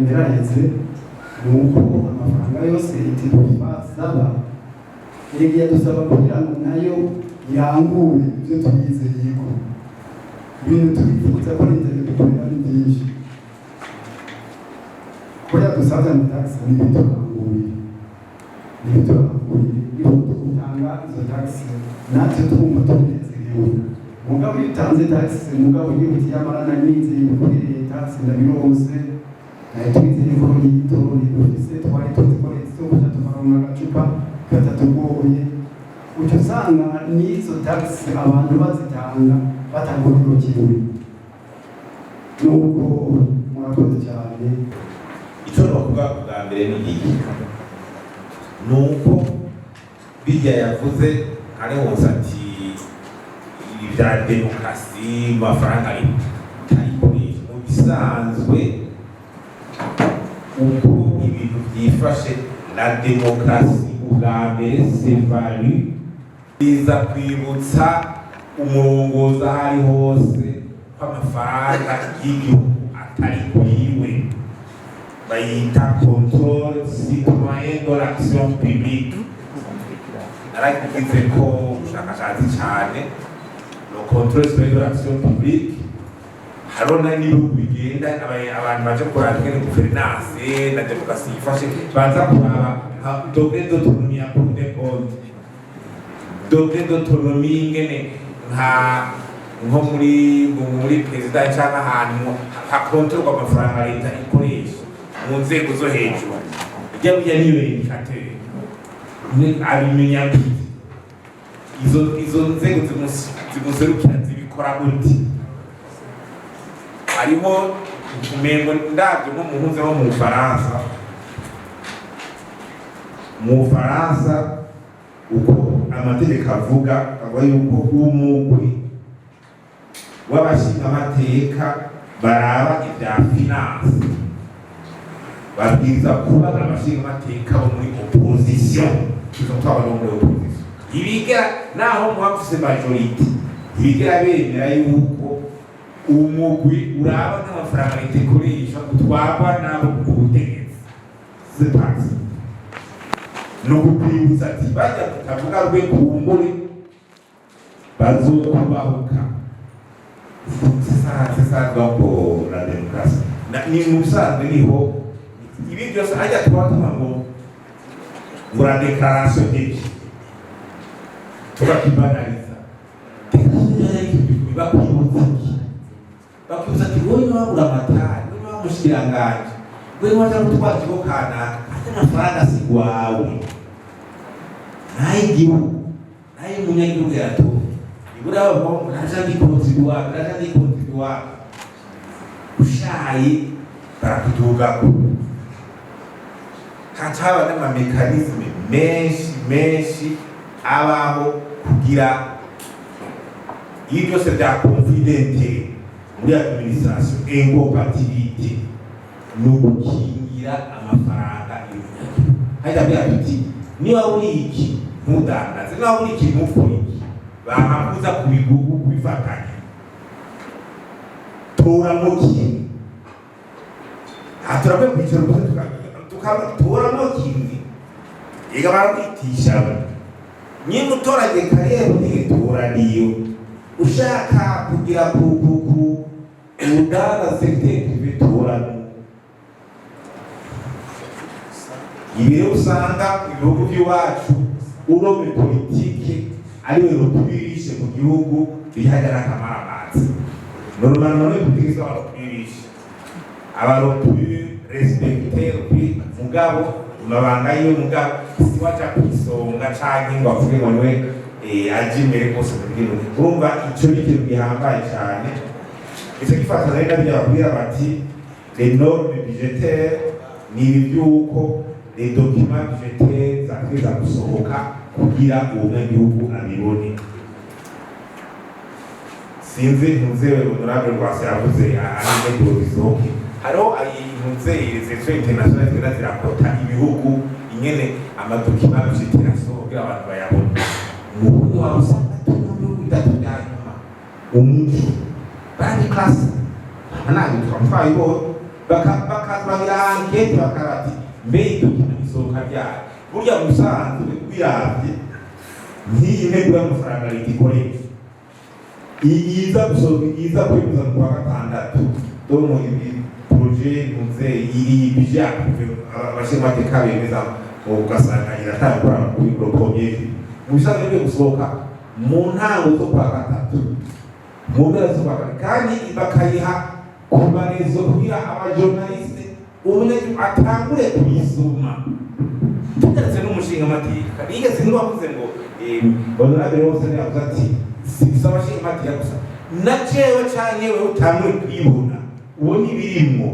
Speaker 5: biraheze ni uko amafaranga yose leta ibasaba yagiye dusaba kugira ngo nayo irangure ibyo tuyizeye ko ibintu twifuza ko leta yadukorera ni byinshi ko yadusabye amatagisi n'ibituranguye ihuta gutanga izo tagisi natwe twumva tunezerewe mugabo iyo utanze tagisi mugabo yihutiye amarana n'inzego kuri leta sindabirose nayo twizeye ko n'igitoro dufise twari tuzi ko leta izokuja tukaronka agacupa katatugoye uca usanga n'izo tagisi abantu bazitanga batagororokewe nubwo murakoze cyane
Speaker 1: icyo bavuga bwa mbere ni iki ni uko bijya yavuze ari hose ati ibya demokarasi amafaranga arikoresha mu bisanzwe uko ibintu byifashe na demokarasi ubwa mbere sevalu biza kwibutsa umurongozi aho ari hose ko amafaranga y'igihugu atari kuyiwe bayita contrôle citoyen de l'action publique naragize ko ubushakashatsi cyane le contrôle citoyen de l'action publique harona n'ibihugu bigenda abantu baje kuraba ingene guverinance na demokarasi ifashe baza kuraba degré d'autonomie ya cour des comptes degré d'autonomie ingene nko muri perezida cyangwa ahantu hakontorwa amafaranga leta ikoresha mu nzego zo hejuru ijya burya niyo indikateur abimenya izo nzego zimuserukira zibikora gute hariho umengo ndabyo nko muhunze ho mu Faransa uko amategeko avuga yuko umugwi w'abashingamateka baraba ibya finance babwiza kuba abashingamateka bo muri opposition izo twaba no muri opposition ibiga naho mwafise majority ibiga bemera yuko umugwi uraba n'amafaranga leta ikoresha gutwarwa n'abo ku butegetsi c'est parti no kukwibutsa ati bajya kutavuga rwe kumbure bazokubahuka c'est ça donc la démocratie ni musanzwe niho ibi byose ajya twatuma ngo la déclaration d'éthique tukakibanaliza bakwibutsa ati wowe niba wabura amatari wowe niba wamushikiranganje wowe niba waje gutwara ikigo kanaka ate amafaranga si wawe n'ay'igihugu n'ay'umunyagihugu yatowe ibura babo naja ndikontribuwa ushaye barakutugako hacaba n'amamekanisme menshi abaho kugira iyo byose bya confidente muri administration incompatibilité no gukingira kugira amafaranga y'umunyagihugu. Hajya bya tuti niba uri iki ntudandaze, niba uri iki ntupfure iki, bamakuza kubigugu kubifatanya toramo kimwe. Aha turakwiye kwicara ubuze tukatoramo kimwe, ega barakwitisha nyine utorage kariyeri ntitora niyo ushaka kugira udana sekiteri bitoramo. Ibi rero usanga ibihugu by'iwacu urome politike ariwe rutwirishe mu gihugu bihagarara akamaramazi. Normalement politike z'abarutwirishe abarutwi respecter mugabo mabanga yo mugabo siwacha kwisonga canke ngo avuge ngo niwe aje imbere kose kugira urumva ico ni ikintu gihambaye cyane. Icyo gifatana rero n'ababwira bati les normes budgétaires ni ibyuko les documents budgétaires zakwiza gusohoka kugira umunyagihugu abibone. Sinzi ntuzewe honorable Rwasa yavuze ahandi ngo bisohoke, hariho ntuzewe zitwe international zigenda zirakota ibihugu ingene amadokima budgétaire asohoka kugira abantu bayabone. Mu buryo wabusanga tubihugu bitatu bya nyuma umuco bari classe nanaje twamfayibona bakabagira ankete bakarati mbere dokima isohoka ryari. Burya musanzwe biravye n'iyi ntego y'amafaranga litikoreye iza gusohoka iza kwibuza mu kwa gatandatu domo ibi projet ntuze iri bija abashemateka bemeza ugasanga iratangura kuri premier mu bisanzwe byo gusohoka mu ntango zo kwa gatatu mu mpera zo kwa gatatu, kandi bakayiha kubarezo kugira abajournaliste umunyagihugu atangure kubisoma. Tugeretse n'umushinga amategeko bigeze n'uwavuze ngo honorable Rose yavuze ati sibisaba abashinga amategeko gusa na jewe canke wewe utangure kwibona ubona ibirimo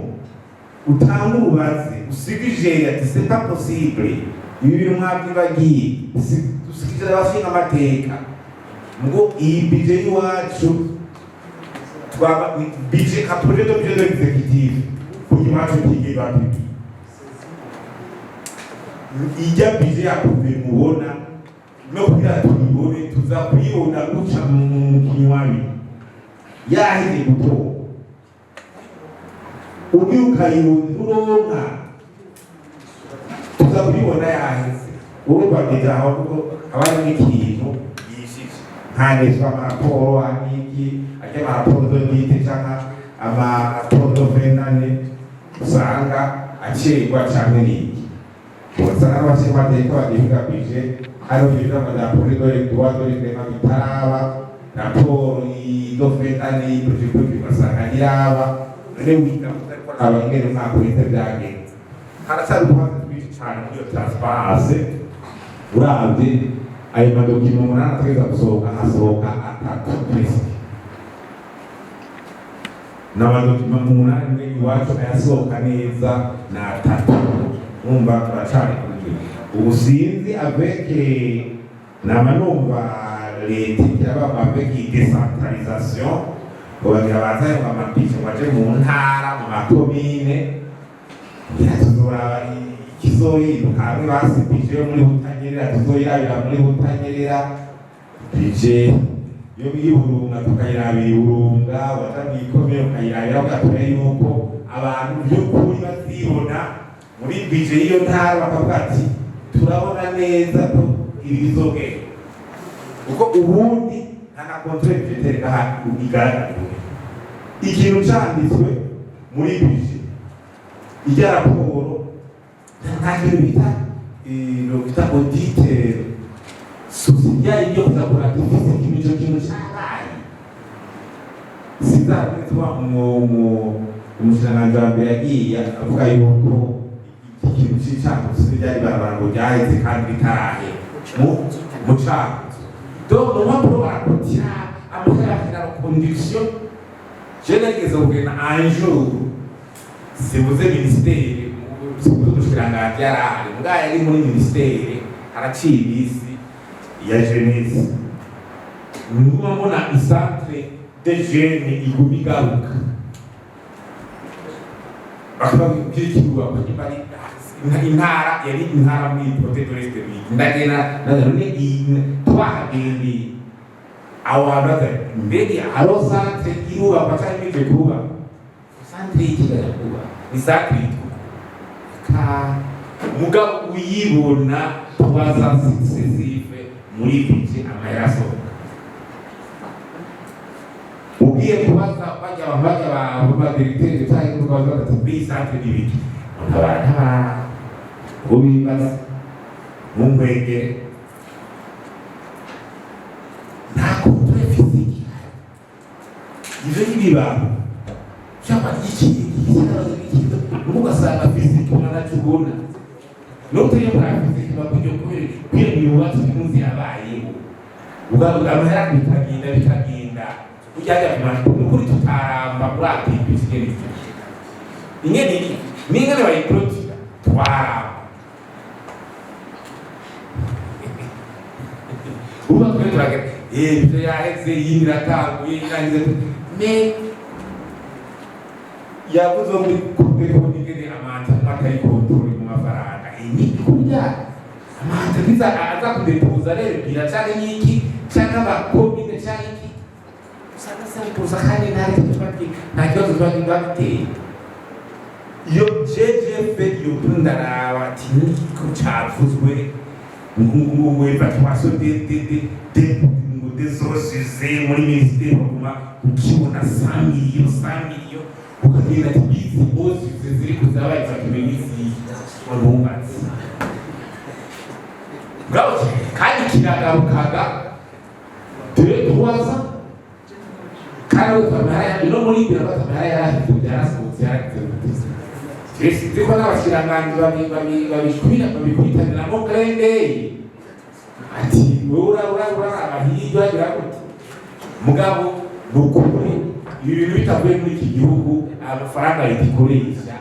Speaker 1: utangure ubaze usigije ati c'est pas possible ibi bintu mwabyibagiye dusigije abashinga amategeko ngo iyi budget y'iwacu twaba budget ka projet de budget executive kugira iwacu ntigire babibi ijya budget yakuve mubona no kugira tubibone tuza kuyibona guca mu kinywabi yaheze guto ubyukayirunga tuza kuyibona yaheze urumva neza aho kuko abari n'ikintu yishije ntanezwa amaraporo aniki ajya amaraporo z'ogite cyangwa amaraporo venane usanga acerwa cyangwa n'iki usanga abashingamateka bagihinga bije hariho ibintu by'amadaporo dore tuba dore krema bitaraba raporo idofetane y'ibujiko ugasanga ntiraba none wiga abangene umwaka uhita byagenze. Haracyari ubuhanzi bwinshi cyane muri iyo transparence. Uravye ayo madokima umunani ategeza gusohoka hasohoka atatu twese n'amadokima umunani iwacu ayasohoka neza na atatu. Numva turacari ubu sinzi aveke namanumva leta irabamba aveke decentralisation ngo bagira bazaye ngo amapiche ngo aje mu ntara mu makomine ngira tuzoraba ikizohinduka hamwe basipije yo muri Butanyerera tuzoyirabira muri Butanyerera bije yo muri Burunga tukayirabira Burunga waja mwikomeye ukayirabira ugatore yuko abantu by'ukuri bazibona muri bije iyo ntara bakavuga ati turabona neza ko ibi bizogenda uko ubundi nta control budgetaire kahari igaragara. Ikintu cyanditswe muri bije ijya raporo nta kintu bita audite subsidiaire yo kuzakora dufite ikintu kintu cyaraye sizarwe twa umushikiranganji wa mbere yagiye avuga yuko ikintu cy'icyago byari barabara ngo byaheze kandi bitarahe mu cyago donc on va pouvoir continuer à me faire la conduction. Je n'ai kugenda un jour si vous êtes ministère si vous êtes umushikiranganji yarahari mugabo yari muri ministère haraciye ibisi ya jeunesse nguma mbona isantre de jeunes iguma igaruka bakabwira ikiruba bari intara yari intara muri protectorate ndagena none twahagendi awandaga mbega haro santre iruba batari mije kuba santre ikigara kuba ni sakri ka mugabo uyibona twaza successive muri bije amaraso ugiye kubaza bajya ba directeur cyangwa kubaza ati santre n'ibiki abana ubibaza mumwegere ntabwo turi fiziki ibyo n'ibibano cyangwa ugasanga fiziki unanakibona n'uteye muri fiziki bakujya kubera yubatse n'uzi yabayeho ugavuga amahera bikagenda ujyaga kuri tutaramba muri aktiviti ingene n'ingene bayikurutira twaramba uba twe turaga ibyo yaheze yiratanguye irangize me yavuze muri kubeko n'ingene amanta makayikontrole mu mafaranga ni kurya amanta biza aza kudepoza rero biracane n'iki cyangwa bakomine cyangwa iki usanga santuza kandi nta kibazo twateye iyo jejefe iyo ndaraba ati niko cyavuzwe ngo evacuation des eaux usées muri ministère baguma ukibona 100 millions ukagenda ati izi eaux usées ziri kuzaba evacuation n'isi wabumbatse ngabo kandi kiragarukaga 2-3 ans kandi utamara ino muri bira batamara yarahize byarasohotse yarahize Ndiko n'abashyiranganji babikwitaniramo grande ati urabahirwa biraguti mugabo nukuri ibi bintu bitavuye muri iki gihugu amafaranga yitikoresha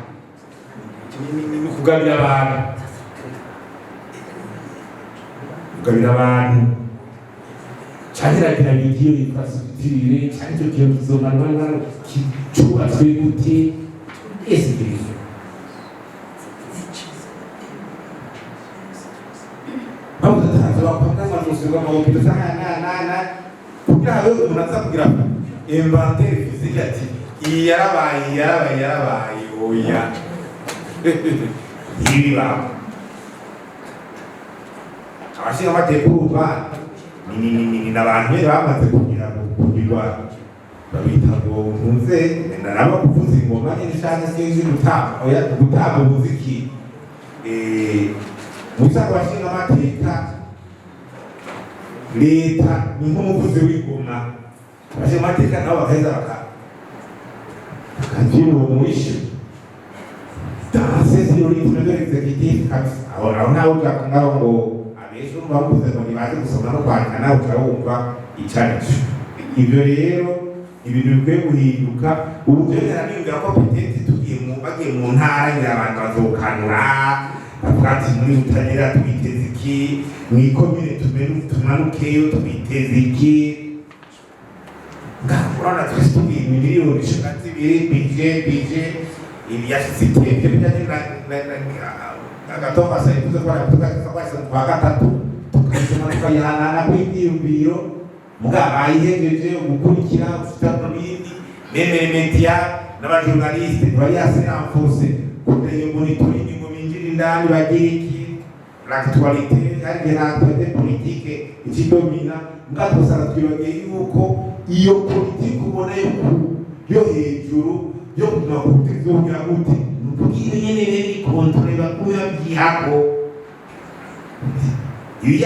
Speaker 1: ni kugabira abantu cyangiragira bigiye infrastructure cyane cyo kiyo kizomanwa cyubatswe gute ese bakunda amahopito kugira ngo umuntu aza kugira inventaire physique ati iyi yarabaye oya ibiba abashinga amateka urumva ni n'abantu bamaze kugira kugirwa babita ngo ntuze ndaraba kuvuza ingoma n'ishaka sinzi gutanga umuziki musa abashinga amateka leta ni nk'umuvuzi w'ingoma abashinga amateka nabo bagaheza bakagira uwo mwishe danse ziri muri executive aho nawe ujya ngaho ngo abenshi urumva bavuze ngo nibaze gusoma no kwandika nawe ukawumva icarico ibyo rero ibintu bikwiye guhinduka ubu byongera niyumvira ko petenti bagiye mu ntara ngira abantu bazokanura bavuga ati muri Butanyerera twiteze iki mwikomine tumanukeyo twiteze iki ngakurana twese tugiye miliyoni 2 bije ibi yashitse itembye bijyanye agatomba sa ituze kwa kwa gatatu tukasema tukayihanana kw'ibyiyumviro mugabo ayihejeje gukurikira ufitamo n'ibindi media n'abajournaliste bari hasi n'amfose kutenye monitoring ngo binjira indani bagira iki l'actualité kandi l'actualité politique ikidomina ngatosara twibagiye yuko iyo politique ubona yo hejuru yo kumapolitike zogira gute nukugira nyene rero kontrole bakuya byihako iyo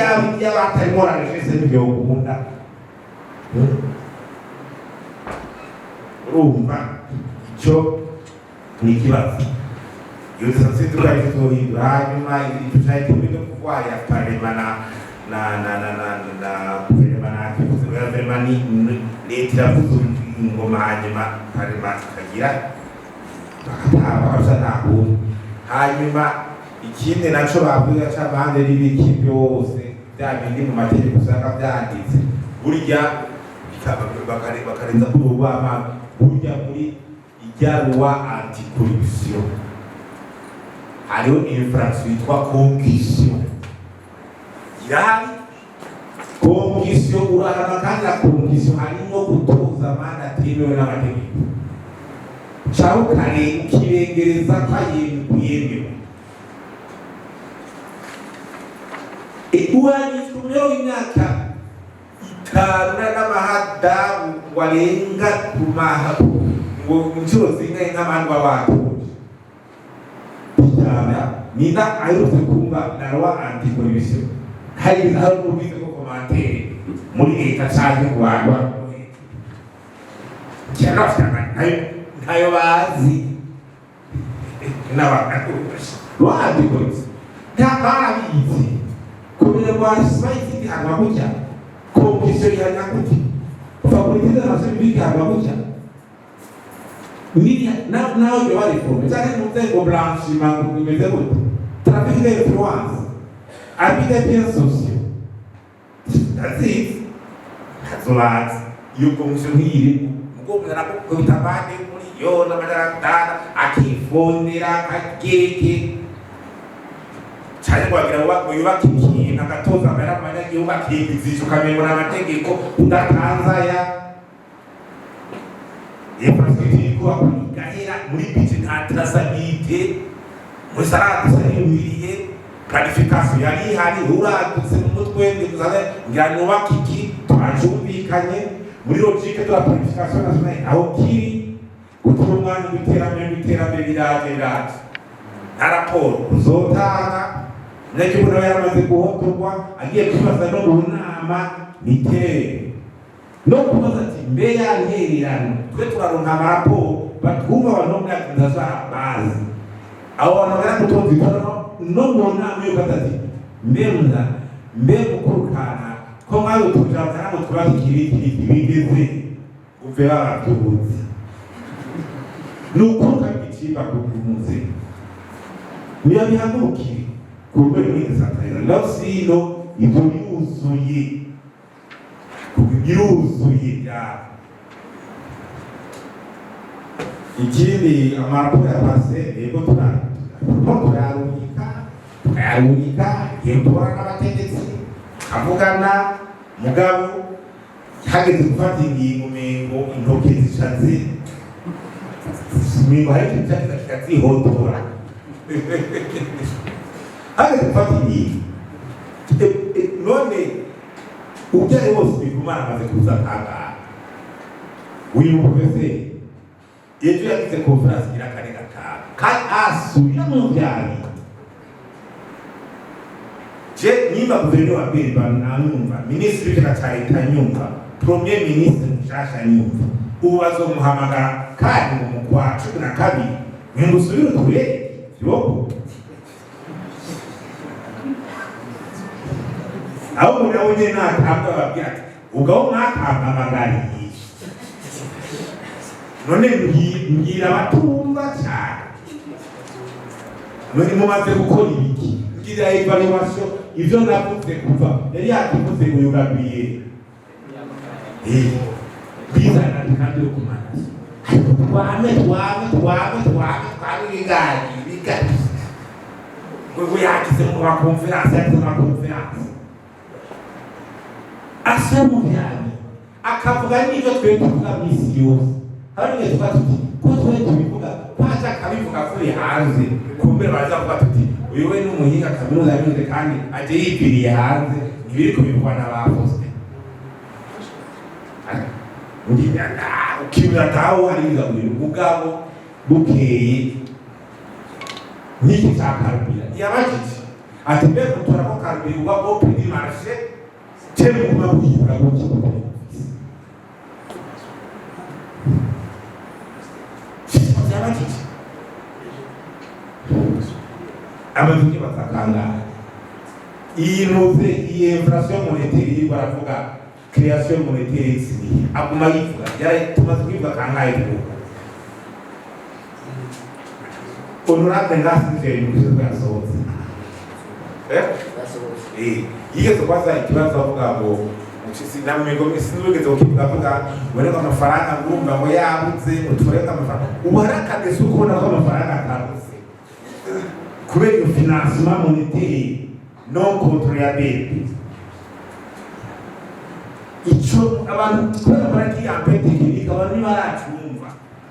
Speaker 1: y'abatari moralisé n'ibyo gukunda urumva icyo ni ikibazo iyo sasa tukaje tuzohindura hanyuma icyo cyari kimwe no kukwaya parlemana na parlemana ni leta iravuze ingoma hanyuma parlemana ikagira bakataha ntaho hanyuma ikindi naco bavuga cy'abandi n'ibiki byose bya bindi mu mategeko usanga byanditse burya bakarenza kuri urwama burya muri ijyaruwa anti corruption hariho infraction yitwa concussion irahari. Concussion urahana kandi na concussion harimo gutoza amande atemewe n'amategeko cyangwa ukirengereza ko yemewe. Uwanyitwa umwe w'imyaka 5 n'amahadamu warenga ku mahabu ngo inshuro zingahe nk'abantu b'abatuje cyane nina aherutse kumva na rwa anticorruption hari n'ubize ko commentaire muri leta cyane mu bantu cyangwa ntayo bazi n'abakurusha rwa anticorruption ntababizi kubera bwasibiti hagakujya concussion yanyakuti favorite na service hagakujya ni nao yo bari forme cyane mu nzego blanchiment imeze gute trafic d'influence abus de biens sociaux kazolat yo concussion hiri ngo mwana ko bitabane muri yo n'amadara akifondera akeke cyane kwagira ngo yubake ikintu agatoza amera abanyagihugu akigizisha ukamengo n'amategeko udatanzaya infrastructure ko akugahera muri budget nta traçabilité muri sarate sayumiriye planification yari hari uradutse mu mutwe ndizaze ngano bakiki twajumvikanye muri logique de la planification nationale aho kiri gutuma umwana w'iterambere riragenda na raporo uzotanga nacyo nawe yamaze guhotorwa agiye kubaza no mu nama miterere no kubaza ati mbe yantererano twe turaronka amarapo batwumva abantu bw'akandaza bazi abo bantu baramutonze no mu nama yo gatati mbe mukurukana ko mwayo tujana mu tubazo kiriki bigeze uvera abatubuzi nuko kabicimba ku munsi niyo bihagurukiye kurwe n'izatayira losino ibyo yuzuye ya ikindi amaraporo ya pase yego turarungika yetora n'abategetsi avugana mugabo hageze gufata ingingo mengo intoke zishatse mingo hari cyane kikazihotora hageze gufata ingingo none ubyari wose bikumana amaze kuzatanga uyu professeur yejo yagize conference irakane gatanu kandi asubira mu byari je nimba guverinoma wa Beriba nanyumva ministre w'Ikarata nyumva premier ministre mushasha nyumva ubazo muhamagara kandi mu kwa 12 ngo usubire twe yoko aho nawe nyine natanga babwira ati ugaho mwakanga amagari none mbwira abatumva cyane none mumaze gukora ibiki ngira evaluation ivyo navuze kuva yari yakivuze ngo yugabiye biza na kandi kumana twame bigari ngo yakize mu conference asemu byani akavuga n'ibyo twe tuvuga misi yose hari nge tuvuga tuti ko twe tubivuga kwaje akabivuga kuri hanze kumbe baza kuvuga tuti uyu we n'umuhinga kaminuza yabize kandi aje yipiriye hanze ibiri kubivugwa n'abavuze ndigana ukimira tawo hariza uyu mugabo bukeye niki cyakarubira yabajije ati mbe gutora ko karubira ubwo prix marché temu kuma kuyiga gutyo abavugi batakanga iyi inflation monétaire baravuga création monétaire ici aguma yivuga yari tumaze kwivuga kangahe ko honorable ngasize ibintu byasohotse yigeze kwaza ikibazo avuga ngo namego sinigeze ukivuga uboneka amafaranga ngurumva ngo yabuze utureka amafaranga ubarakade suko na amafaranga atabuze kubera iyo financement monétaire non contrôlable. Ico abantu kubera baraki ampe technique abantu ntibaracumva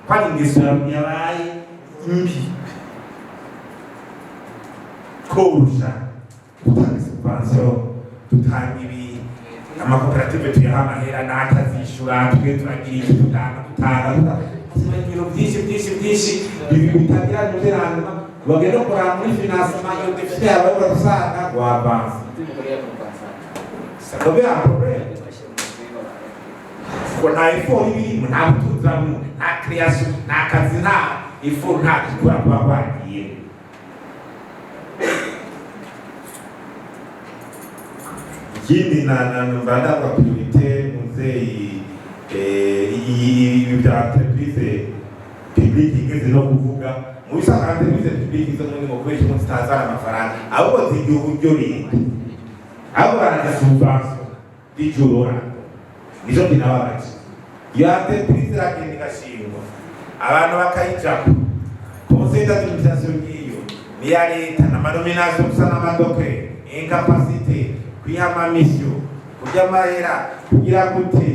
Speaker 1: kwari ingeso yabaye mbi kurusha gutanga subvention dutanga ibi amakoperative tuyaha amahera n'akazishura twe turagira icyo dutanga ibintu byinshi bitagira n'uterana bagenda kurana muri financement iyo defite yabaye barasanga wabanza ça devient un problème. Nta effort ibirimo nta butunzamu nta création nta kazi nta effort nta gukora kuba bagiye. Ikindi mbanda kwa priorité muzeyi bya entreprise publique igeze no kuvuga mu bisanga entreprise publique zo muri mukoresha mu zitazana amafaranga ahubwo zigiye uburyo leta abo baranga subvention dijurora nizo binababaje iyo entreprise iragenda igashingwa abantu bakayicapa conseil d'administration y'iyo niya leta n'amanomination gusa n'amadokre incapacité kwihama mission kurya amahera kugira gute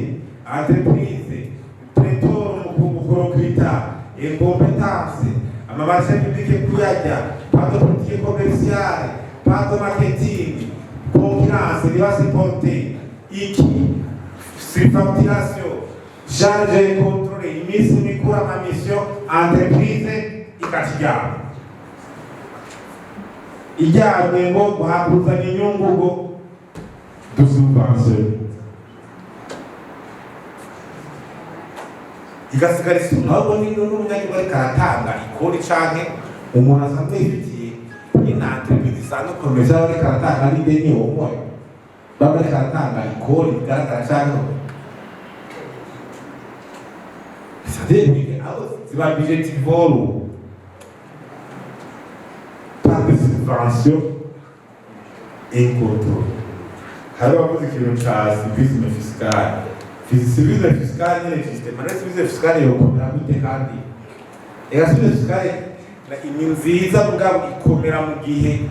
Speaker 1: entreprise traitor mukuru kwita incompetence amamarché public kuyajya pas de politique commerciale pas de marketing concurrence diverse portée iki surfacturation charge et contrôle iminsi mikuru amamisio entreprise ikakijyana ijyanywe ngo guhakuzanya inyungu ngo dusubvention igasigara isuma ahubwo n'umunyagirwa ariko aratanga ikori canke umuntu asanzwe yifitiye n'inantreprise isanzwe komeza ariko aratanga n'ideni womoye baba ariko aratanga ikori bigaragara canke c'est-à-dire abo ziba budgetivore pas de subvention et contrôle. Hari abakoze ikintu ca civisme fiscal. Civisme fiscal nyene existe, mais civisme fiscal yokomera gute kandi ega civisme fiscal ni nziza mugabo ikomera mu gihe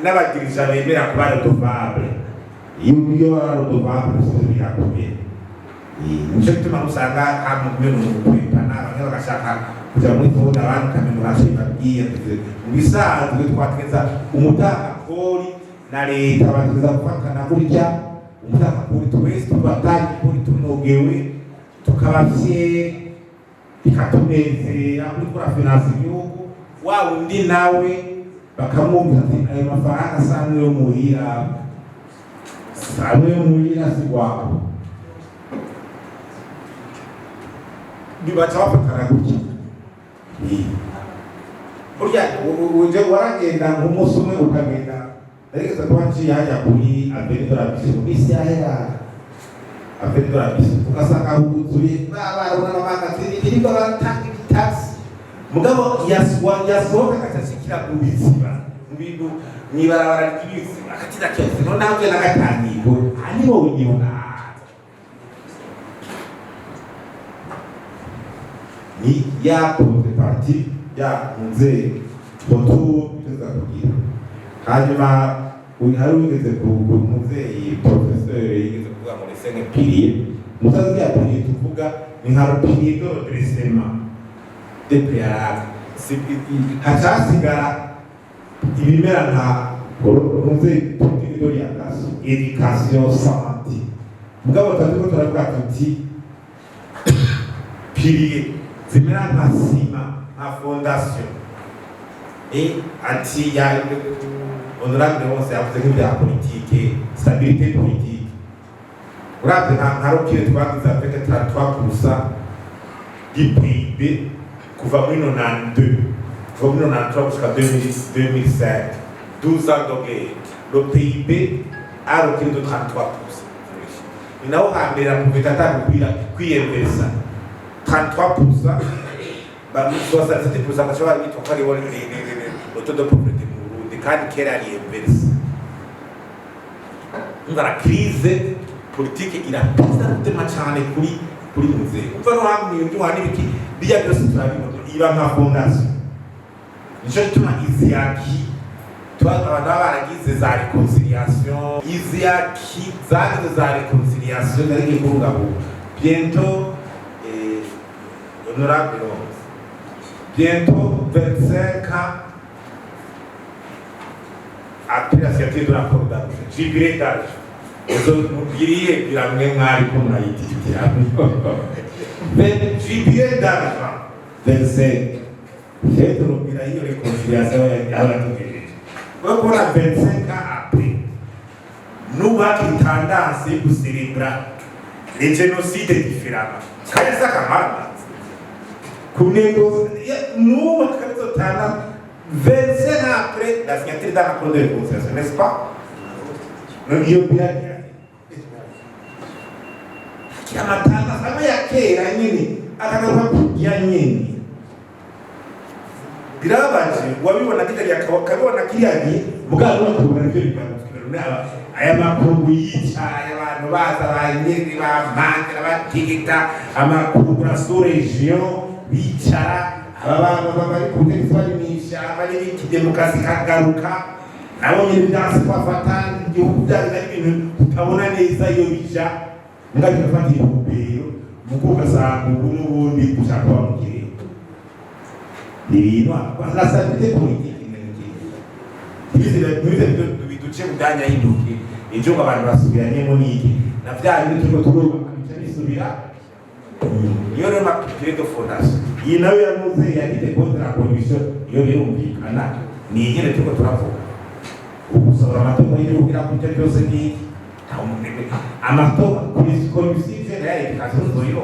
Speaker 1: n'abagirija bemera kuba redevable. Iyo baba redevable so birakomeye. Nico gituma usanga hamwe mu kwipana bamwe bagashaka kuja muri toda abantu kamenya bashiba bwiye mu bisanzwe twateza umutaka kori na leta bateza gufatana burya umutaka kuri twese tubatanye kuri tunogewe tukabafye bikatunezera kuri kora finance y'igihugu wa undi nawe bakamwumva ati ayo mafaranga sanwe yo muhira si wako bibaca bafatana gutya burya uje waragenda nk'umunsi umwe ukagenda ariko kuba nciye hajya kuri Avenue de la Bise mu minsi yahera Avenue de la Bise ugasanga huzuye barabona n'amagazini biriko baratanga ibitaxi mugabo yasohoka akashikira ku biziba mu bintu mwibarabara ry'ibiziba akatira cyose no nawe n'agatangigo hanyuma unyibona ni ya contrepartie ya mzee botu tuza kugira hanyuma hari ugeze ku mzee professeur yigeze kuvuga muri sene pilier mutazi ya pilier tuvuga ni nka pilier de redressement de préalable hacasigara ibimera nka mzee politique d'orientation éducation santé mugabo tatuko turavuga tuti pilier zimera nka sima nka fondation ati ya honorable wose yavuze ko bya politique stabilité politique urabye nka rokire twagize avec 33% du PIB kuva muri 92 kuva muri 93 jusqu'à 2007 12 ans de guerre le PIB a reculé de 33%. Il n'a pas amené la pauvreté kwiyemeza 33%, bah 67% parce que ils ont pas le taux de pauvreté mu Burundi kandi kera ari inverse. La crise politique irapisa gutema cyane kuri muze. Umva no hamwe ibyo hani biki bijya byose turabibona iba nka fondation. nico gituma izi acquis abantu baba baragize za réconciliation, izi acquis zagize za réconciliation zari kubungabunga bientôt honorable bientôt 25 ans après la signature de l'accord d'Arusha, jubilé d'Arusha. Mubwiriye biramwe mwari ko murayitikira. Jubilé d'Arusha 25. Fête l'opéra et réconciliation y'abatugirije. Pour la 25 ans après, nous avons tendance à célébrer les génocides différemment. Kaya ça kamara. Kunego nous avons tendance 25 ans après la signature de l'accord de réconciliation, n'est-ce pas? Nous y avons bien dit. Kiamatanga sama ya kera nyine akanakuwa kujya nyine. Birabaje wabibona kitari akabona kiriyagi mugabo bakubona byo bikaba aya makuru yica abantu baza banyiri ba mangira batigita amakuru sur region bicara abantu bari kudefanimisha bari biki demokrasi kagaruka nabo nyine byase kwafata igihugu byaje ibintu utabona neza iyo bija ngaje gufata ibubero mukuka sangu n'ubundi gushaka bamukire ibintu la stabilité politique biduce mudanya y'induki ejo abantu basubiranyemo n'iki na bya bintu turiko turuba bisubira iyo rero mapire de fondation iyi nayo yamuze yagite contre la corruption iyo birumvikana ni igere turiko turavuga ubusaba amatora y'igihugu irakuta byose ni amatora corruption ya education zoyo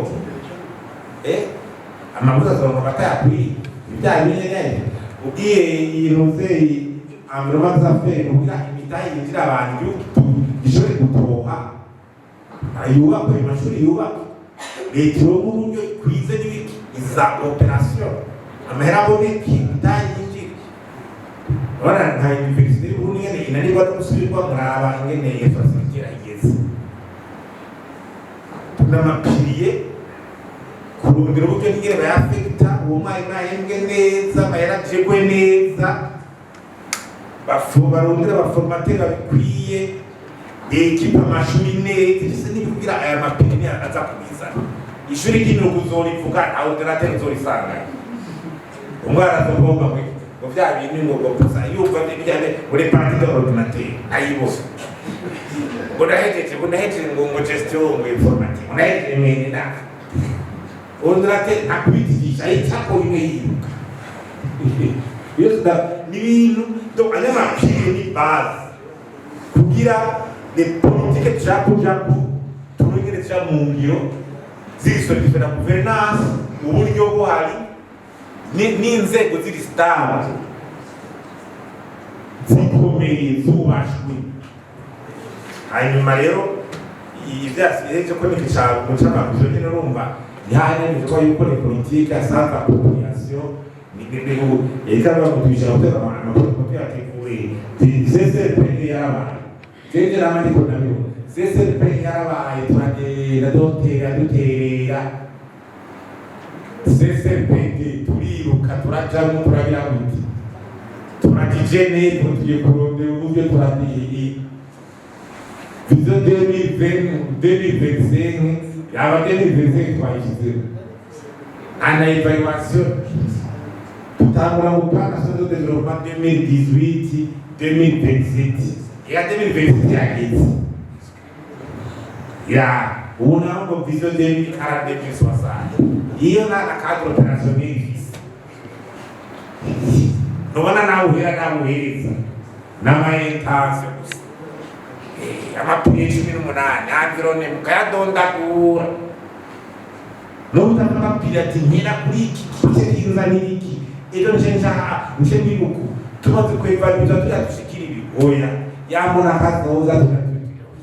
Speaker 1: amabuza azonga batayakwiye ibijyanye n'ibindi ugiye yiruze environnement d'affaires kugira imitahe yinjira abantu gishobore gutoha ayubakwe amashuri yubakwe leta yo mu buryo kwize n'ibiki iza operation amahera aboneka imitahe yinjira ora nta university y'uburundi nyene inanirwa no gusubirwa muraba ingene infrastructure igeze tunamapiriye kurundira uburyo nyine bayafekta uwo mwari mwahembwe neza bayarajegwe neza barundira abaformateri babikwiye ekipa amashuri neza ese nibwira aya mapine aza kubizana ishuri ry'imyuga uzorivuga nta ordinateur uzorisanga umwana azogomba ngo bya bintu ngo gusa yumva bijyane muri partie de ordinateur ayibose ngo ndahejeje ngo gestion ngo informatique unahejeje mene na ordinateur akubitigisha icyako imwe yiruka yoda n'ibintu do anyama pire ni base kugira les politiques japo turengere cya mu ngiro zisodifera na gouvernance uburyo buhari n'inzego ziri stable zikomeye zubashwe hanyuma rero ivyasigaye ko ni cyaro mu cyamakuzo nyine urumva yani niko yuko ni politique asanga population ni bibihu ekaba kutuisha utera amakopi yateguye CCP yarabaye jeje ramani ko nabyo CCP yarabaye turagenda duterera CCP turiruka turajamo turagira kuti turakijene tugiye kurondera uburyo turadiye vision 2025 yaba 2025 twayishyize ana evaluation tutangura gupanga sur le développement 2018 2027 ya 2027 yageze ya una vision 2040 iyo na cadre opérationnel nobana nawe uhera namuhereza n'amayentanse gusa amapine 18 anvirone mukayadondagura nobutanga amapine ati nkera kuri iki kice kinza n'iki ejo nje mbibuku tumaze kwevaluza tuyadushikira ibigoya yamuna kazoza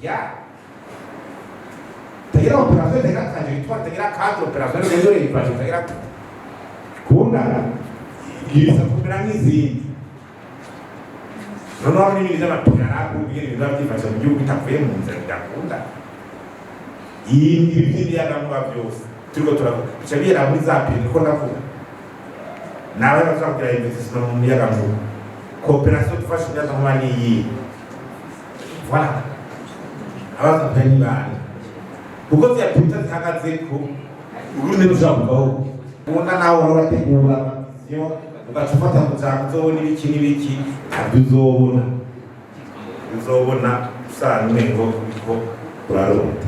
Speaker 1: ya tagira opération de kaje tagira cadre opération de zore ipaje tagira kunda yisa kumera nk'izindi noneho n'ibindi by'amapine nakubwira ibintu byifasha mu gihugu bitavuye mu nzira bidakunda ibindi yaganwa byose turiko turavuga cyabira muri za pine ko ndavuga nawe bazakora investissement mu miyaga nkuba coopération dufasha imiyaga nkuba niyi voilà abazakora ni bande kuko ziyapita zihagaze ko urundi ruzavugaho ubona nawe urategura vision ugaca ufata mu cyangwa uzobona ibiki n'ibiki ntabyo uzobona usanga umengo uriko uraronda